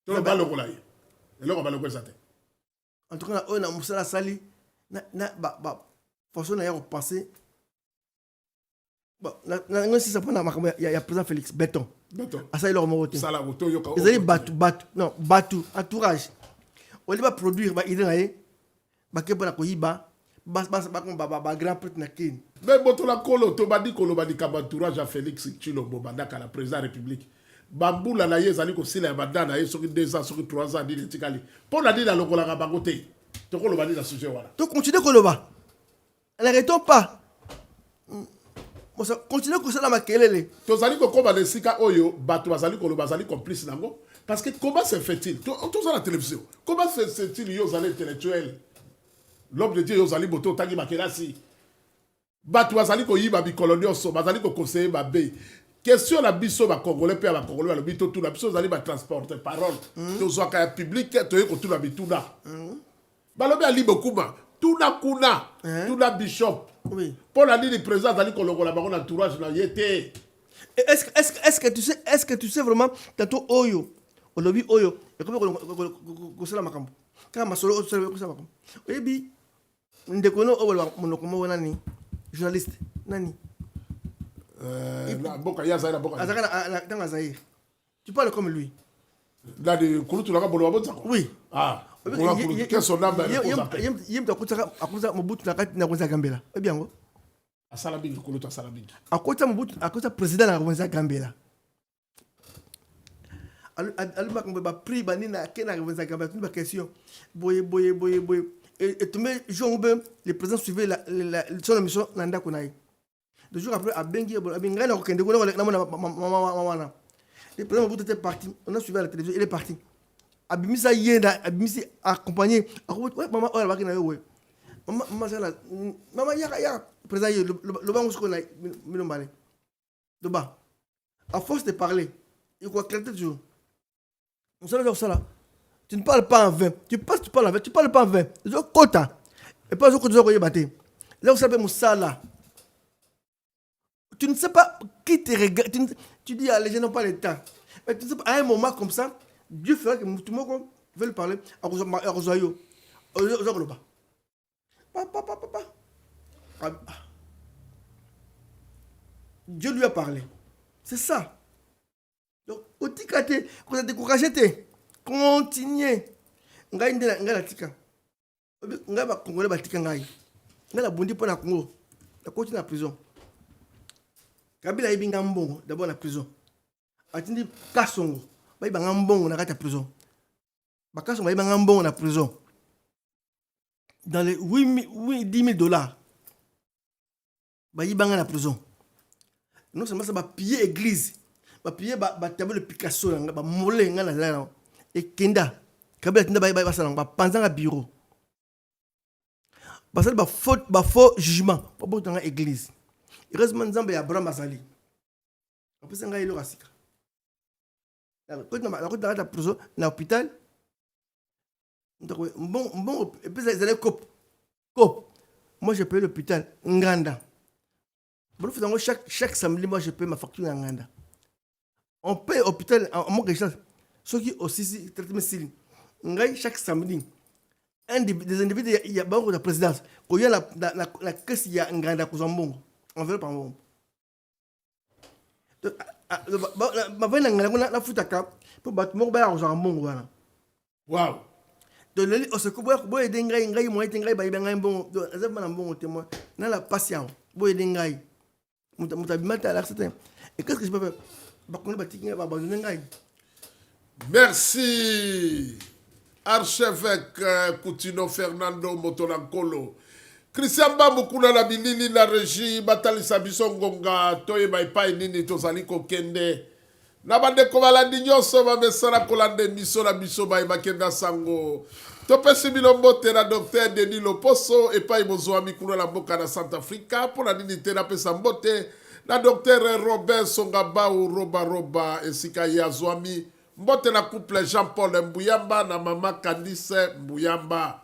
Speaker 2: En
Speaker 1: tout cas, on a moussé la salle. Façon d'ailleurs passer. Bon, si ça prend il y a président Félix Béton. Ah ça il leur mot. Ils allaient battu entourage. On va produire il est grand prêtre na kin.
Speaker 2: Mais Botola Kolo to badi Kolo badi entourage à Félix Tshilombo bandaka la président de la République. Bambula na yezali ko sila badana ye soki 2 ans soki 3 ans dili tikali. Pour la dire la lokola ka bangote. To Kolo badi la sujet wala.
Speaker 1: To continue Koloba. N'arrêtons pas. Continue comme ça la makelele.
Speaker 2: To zali ko komba le sika oyo bato bazali Kolo bazali complice nango parce que comment se fait-il? To ça la télévision. Comment se fait-il yo zali intellectuel? L'homme de Dieu yozali boto tangi makelasi. Bato bazali ko yiba bi colonial so bazali ko conseiller ba be. Question la biso ba congolais pe ba congolais le bito tout la biso zali ba transporter parole. To zo ka public to yeko tout la bituna. Balobi ali bokuma. Tuna kuna. Tuna bishop.
Speaker 1: Oui.
Speaker 2: Pour la ligne président zali ko longola ba on entourage na yete.
Speaker 1: Est-ce que tu sais vraiment tantôt oyo olobi oyo et comme ko sala makambo. Quand ma solo ko sala makambo. Oyebi ndekono obo monokoma wana ni journaliste nani
Speaker 2: Boka Yazaïra Boka.
Speaker 1: Dans Azaïr. Tu parles comme lui.
Speaker 2: Là, de Kouloutou Laka Bolo Abonsa.
Speaker 1: Oui.
Speaker 2: Ah. Qu'est-ce son âme?
Speaker 1: Il y a un peu de Mobutu Nakati Nakonza Gambela. Eh bien,
Speaker 2: asala mingi kuluta asala mingi
Speaker 1: à côté Mobutu à côté président la revenza Gambela aluma ko ba prix ba nina kena revenza Gambela une question boye et tout mais jour le président suivait son émission nanda konai 2 jours après à bengi abinga na kokende ko na mama le président Mobutu était parti on a suivi à la télévision il est parti abimisa yenda abimisi accompagné ouais maman on va kina yo maman ça là maman ya président le bango ko na minombale de bas à force de parler il faut éclater toujours on sait là ça là tu ne parles pas en vain tu parles en vain tu parles pas en vain je quota et pas que tu dois battre là on s'appelle Moussala tu ne sais pas qui te regarde tu dis les gens n'ont pas le temps mais tu ne sais pas à un moment comme ça Dieu fera que tout le monde veut lui parler à Rosario papa Dieu lui a parlé c'est ça donc au tikate quand tu découragé continuez ngai ndela ngala tika ngai ba congolais ba tika ngai ngala bondi pour na Congo la continue na prison Kabila ibinga mbongo d'abord na prison atindi kasongo ba ibanga mbongo na kata prison ba kasongo ba ibanga mbongo na prison dans les 10 000 dollars ba ibanga na prison non seulement ça ba piller église ba piller ba tableau de Picasso ba molé ngala là et kenda Kabila tinda ba sala ba panzanga bureau ba sala ba faux jugement ba bo dans église heureusement nzambe ya Abraham azali apesa ngai lo kasika quand na la prison na hôpital bon et puis ils allaient cop moi je paye l'hôpital nganda bon chaque samedi moi je paye ma facture à nganda on paye hôpital en mon richesse ceux qui aussi traitement civil ngai chaque samedi un des individus il y a beaucoup de présidence quand il y a la caisse il y a nganda ko zambongo on veut pas bon ma vena ngala na futaka pour battre mo ba ya zambongo wana
Speaker 2: wow
Speaker 1: de le au secours boy de ngai mo ete ngai ba ngai bon azaba na mbongo témoin na la patience boy de ngai mutabimata la certain et qu'est-ce que je peux faire ba ko ba tiki ba abandonner ngai.
Speaker 2: Merci archevêque Coutinho Fernando Motonankolo. Christian Bamukuna na bilili na régie batalisa biso ngonga toyeba epai nini tozali kokende na bandeko balandi nyonso bamesala kolanda emiso na biso bayebakenda sango topesi bino mbote na docteur Denis Loposo epai bozwami kuna na mboka na Centrafrica mpona nini te napesa mbote na docteur Robert Songabau roba esika ye azwami mbote na couple Jean-Paul Mbuyamba na mama Candice Mbuyamba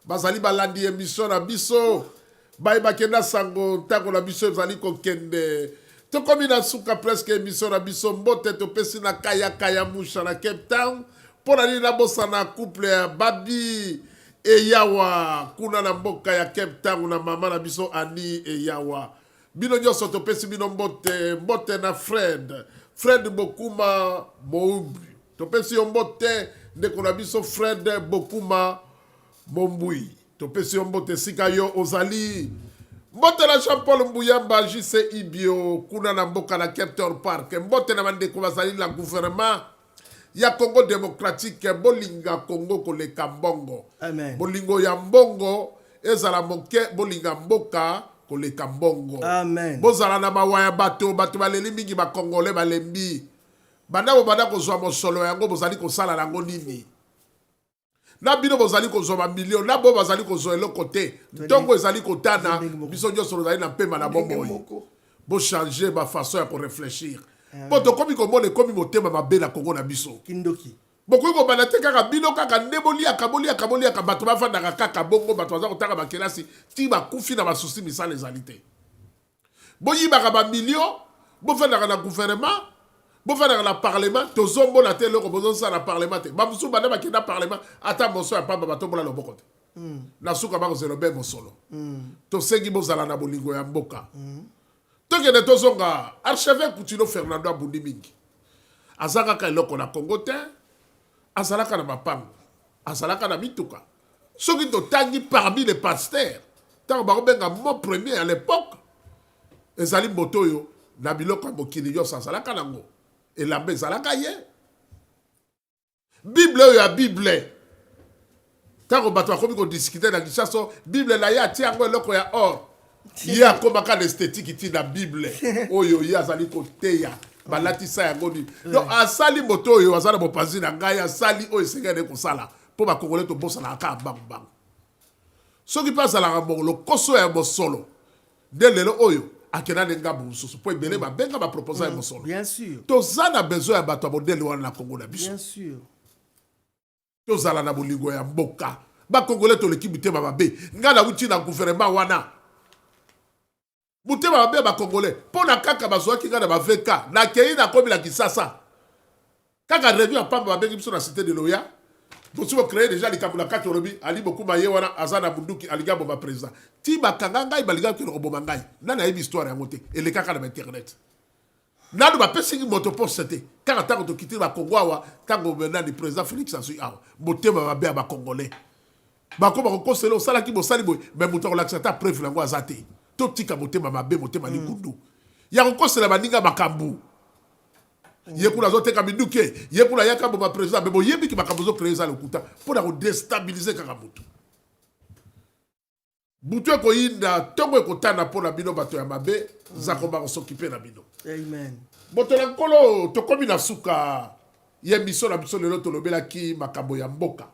Speaker 2: bazali balandi émission na biso bayebakenda sango ntango na biso ezali kokende tokomi na suka presque émission na biso mbote topesi na kaya musha na Cape Town mpona nini nabosana couple ya Babi Eyawa kuna na mboka ya Cape Town na mama na biso Ani Eyawa bino nyonso topesi bino mbote na Fred Bokuma Moumbi topesi yo mbote ndeko na biso Fred Bokuma Mombui topesi yo mbote sika yo ozali mbote na Jean-Paul Mbuyamba JC Ibio kuna na mboka na Cape Town Park mbote na bandeko bazali la gouvernement ya Congo démocratique bolinga Congo koleka mbongo
Speaker 1: Amen.
Speaker 2: Bolingo ya mbongo ezala moke bolinga mboka koleka mbongo
Speaker 1: Amen.
Speaker 2: bozala na mawaya bato baleli mingi ba Congolais balembi banda kozwa mosolo yango bozali kosala nango nini na bino bozali kozwa million na bo bazali kozwa eloko te ntongo ezali kotana biso nyonso tozali na mpema na bomoi bo changer ba façon ya ko réfléchir po tokomi komona ekomi motema mabe na Kongo na biso
Speaker 1: kindoki
Speaker 2: bokoki kobanda te kaka bino kaka nde boliaka bato bafandaka kaka bongo bato baza kotanga bakelasi ti bakufi na basusi misala ezali te boyibaka bamilio bofandaka na gouvernement bofandaka na parlement tozombona te eloko bozosala na parlement te bamosusu bande bakenda parlement ata moso ya pamba batombola loboko te na suka bakozela be mosolo tosengi bozala na bolingo ya mboka tokende tozonga archevêque Coutinho Fernando abundi mingi aza kaka eloko na Congo te azalaka na mapango azalaka na mituka soki totangi parmi les pasteurs ntango bakobenga mot premier à l'époque ezali moto oyo na biloko ya mokili nyonso azalaka nango elamba ezalaka ye bible oyo ya bible ntango bato bakomi kodiskute na Kinshasa bible na ye atia yango eloko ya or ye akomaka na esthétique ti na bible oyo ye azali koteya balatisa yango nini donc asali moto oyo aza na mopanzi na ngai asali oyo esengeli kosala mpo bakongole tobosanaka kaka bangubangu soki mpe azalaka lokoso ya mosolo nde lelo oyo akenda na ngambo mosusu mpo ebele babenga baproposa ya mosolo toza na besoin ya bato ya modele wana na kongo na biso tozala na bolingo ya mboka bakongole toleki mitema mabe ngai nawuti na gouvernement wana motema mabe ya bakongole mpo na kaka bazwaki ngai na baveka nakei nakomi na Kinshasa kaka réunion ya pamba babengi biso na cité de loya bosi bocreye déjà likambo na kati olobi ali bokuma ye wana aza na bunduki alingi aboma président ti bakanga ngai balinga kende koboma ngai nani ayebi histoire yango te elekaka na bainternet nanu bapesingi moto mposa te kaka ntango tokitiri bakongo awa ntango nani président félix azwi awa motema mabe ya bakongolais bakoma kokosela osalaki bosali boye me moto akolakisa ta preuve nango aza te totika motema mabe motema likundu ya kokosela baninga makambo ye kuna azoteka minduke ye kuna yaka boma président me boyebiki makambo ozocreye eza lokuta mpo na kodestabilize kaka motu butu ekoyinda ntongo ekotana mpo na bino bato ya mabe nzambe akosokipe na bino moto na nkolo tokomi na suka ye miso na biso lelo tolobelaki makambo ya mboka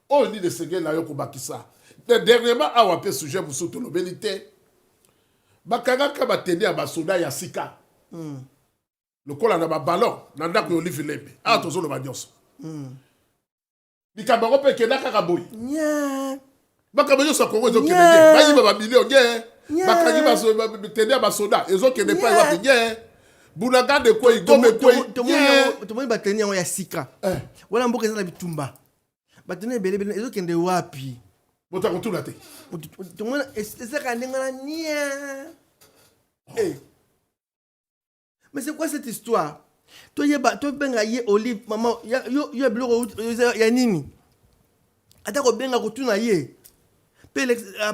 Speaker 2: oyo nini esengeli na yo kobakisa dernièrement awa mpe sujet mosusu tolobeli te bakangaka batende ya basoda ya sika lokola na baballon na ndako ya Olive Lembe awa tozoloba nyonso likambo yango mpe ekenda kaka boye makambo nyonso ya kongo ezokende nye bayiba bamilio nye bakangi batende ya basoda ezokende pa ewapi nye bunagande kwei gome kwei
Speaker 1: tomoni batende yango ya sika wana mboka eza na bitumba batende ebelebele ezokende wapi
Speaker 2: moto akotuna te
Speaker 1: tomoni ezaka ndenge wana nia mais c'est quoi cette histoire to benga ye Olive maman yo biloko ya nini ata ko benga kotuna ye pe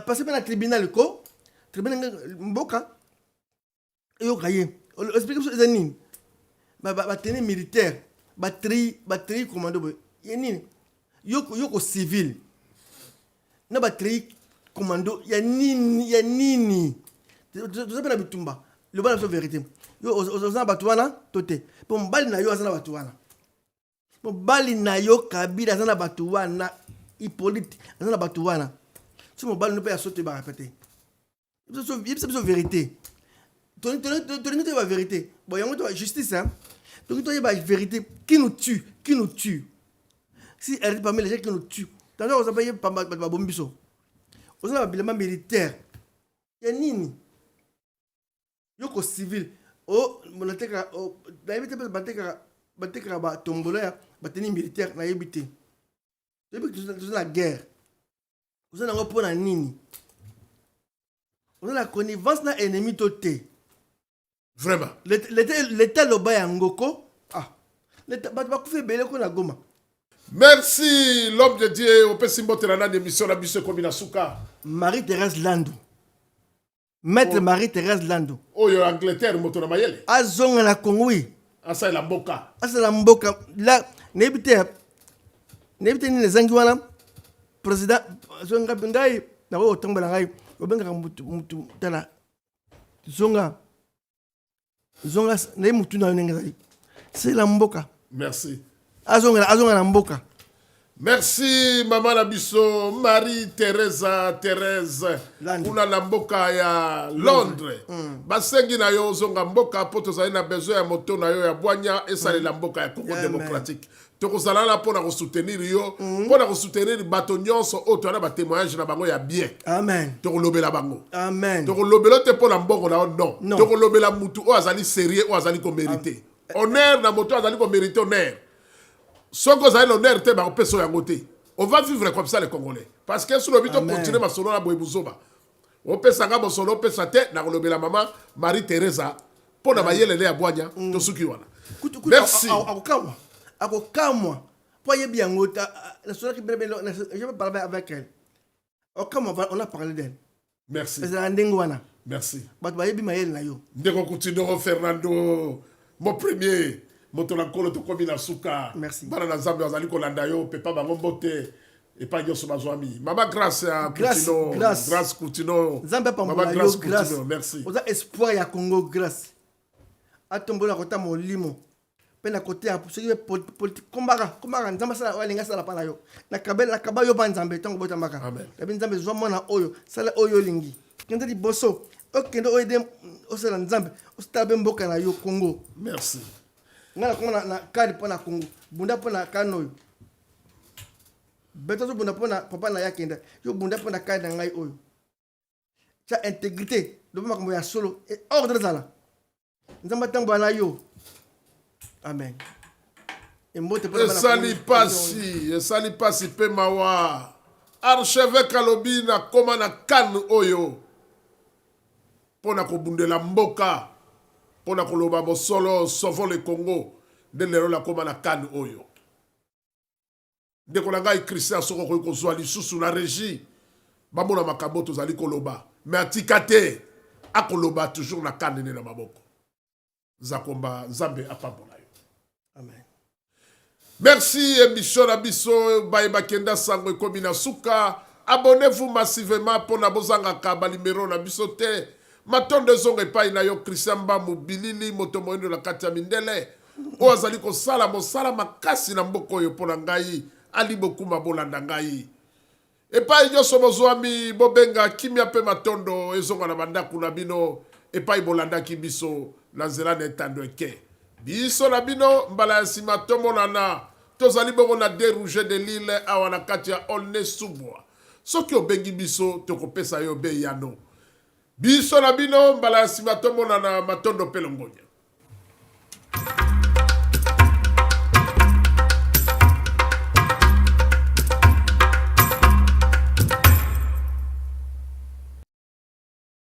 Speaker 1: passer par le tribunal ko tribunal mboka yo kaye explique ça nini ba tenir militaire batterie commando ya nini yo civil na batterie commando ya nini to na bitumba le bana vérité yo ozana batu wana tote po mbali na yo azana batu wana po mbali na yo Kabila azana batu wana Hippolyte azana batu wana si mbali no pe asote ba répéter c'est vérité toni la vérité bon yango to justice hein donc to la vérité qui nous tue si elle est parmi les gens qui nous tuent tant on s'appelle pas bombiso ozana bilement militaire ya nini yoko civil monateka nayebi te bateka batombola ya bateni militaire nayebi te toyebi toza na guerre oza nango mpo na nini oza na connivence na ennemi to te
Speaker 2: vraiment
Speaker 1: l'état loba yango ko bato bakufa ebele ko na Goma.
Speaker 2: Merci l'homme de Dieu opesi mbotela na émission na biso ekomi na suka
Speaker 1: Marie-Thérèse Landu Maître Marie-Thérèse Landu
Speaker 2: oyo Angleterre moto na mayele
Speaker 1: azonga na Congo
Speaker 2: asala mboka
Speaker 1: la nebite ni zangi wana président zonga ngai na wo tombola ngai obenga mutu tala zonga na mutu na ngai c'est la mboka.
Speaker 2: Merci
Speaker 1: azonga na mboka.
Speaker 2: Merci Maman Nabiso Marie-Thérèse kuna na mboka ya Londres basengi na yo zonga mboka po tozali na besoin ya moto na yo ya bwanya esale la mboka ya Congo démocratique tokozala na pona ko soutenir yo pona ko soutenir bato nyonso oto na ba témoignage na bango ya bien
Speaker 1: amen
Speaker 2: tokolobela bango
Speaker 1: amen
Speaker 2: tokolobela te pona mbongo na non tokolobela mutu o azali sérieux o azali ko mériter honneur na moto azali ko mériter honneur. Soko za l'honneur te ba opeso yango te. On va vivre comme ça les Congolais parce que sur le but de continuer ma solo na boyebuzoba. Opesa nga bo solo opesa te na kolobela maman Marie-Thérèse pour na bayelele ya bwanya to suki wana. Merci.
Speaker 1: Akokamwa. Pour yebi yango ta la solo qui je vais parler avec elle. On a parlé d'elle.
Speaker 2: Merci.
Speaker 1: ezala ndenge wana
Speaker 2: Merci.
Speaker 1: bato bayebi mayele na yo
Speaker 2: Ndeko Coutinho Fernando, mon premier, moto na kolo to komi na suka.
Speaker 1: Merci.
Speaker 2: Bana na Zambia azali kolanda yo, pepa bango mbote. Et pas yo bazwami. Mama grâce à Coutinho. Grâce Coutinho.
Speaker 1: Nzambe
Speaker 2: Mama
Speaker 1: pambola yo
Speaker 2: grâce
Speaker 1: grâce
Speaker 2: Coutinho, merci.
Speaker 1: oza espoir ya Congo grâce atombola kota molimo pe na kote ya soki politique kombaka nzambe asala walinga asala pa na yo nakaba yo pa nzambe ntango botambaka
Speaker 2: Amen.
Speaker 1: yabi nzambe zwa mwana oyo sala oyo olingi kende liboso okende oyede osala nzambe osala mpe mboka na yo Congo.
Speaker 2: Merci.
Speaker 1: Nga na kongo na kadi mpo na Congo bunda mpo na kane oyo beto ozobunda mpo na papa na ya kenda yo bunda mpo na kadi na ngai oyo tia intégrité lobi makambo ya solo ordre ezala nzambe atambola na yo amen embote mpo na bana
Speaker 2: esali pasi mpe mawa archevêque alobi na koma na kane oyo mpo na kobundela mboka mpo na koloba bosolo sauvons le Congo nde lelo nakoma na kane oyo ndeko na ngai Christian soko okoki kozwa lisusu na régie bamona makambo tozali koloba me atika te akoloba toujours na kane nde na maboko zakomba nzambe apambola yo.
Speaker 1: amen.
Speaker 2: Merci émission na biso bayeba kenda sango ekomi na suka. Abonnez-vous massivement pour na bozangaka balimero na biso te. Matondo zongo epai na yo Christian Mbambu bilili moto moyindo na kati ya mindele. O azali kosala mosala makasi na mboko oyo mpo na ngai ali bokuma bolanda ngai. Epai nyonso bozwami bobenga kimia mpe matondo ezonga na bandako na bino epai bolandaki biso na nzela na etando eke. Biso na bino mbala ya nsima tomonana tozali bongo na de rouge de lille awa na kati ya Aulnay Subwa. Soki obengi biso tokopesa yo be yano. Biso na bino mbala ya nsima tomonana matondo pe longonya.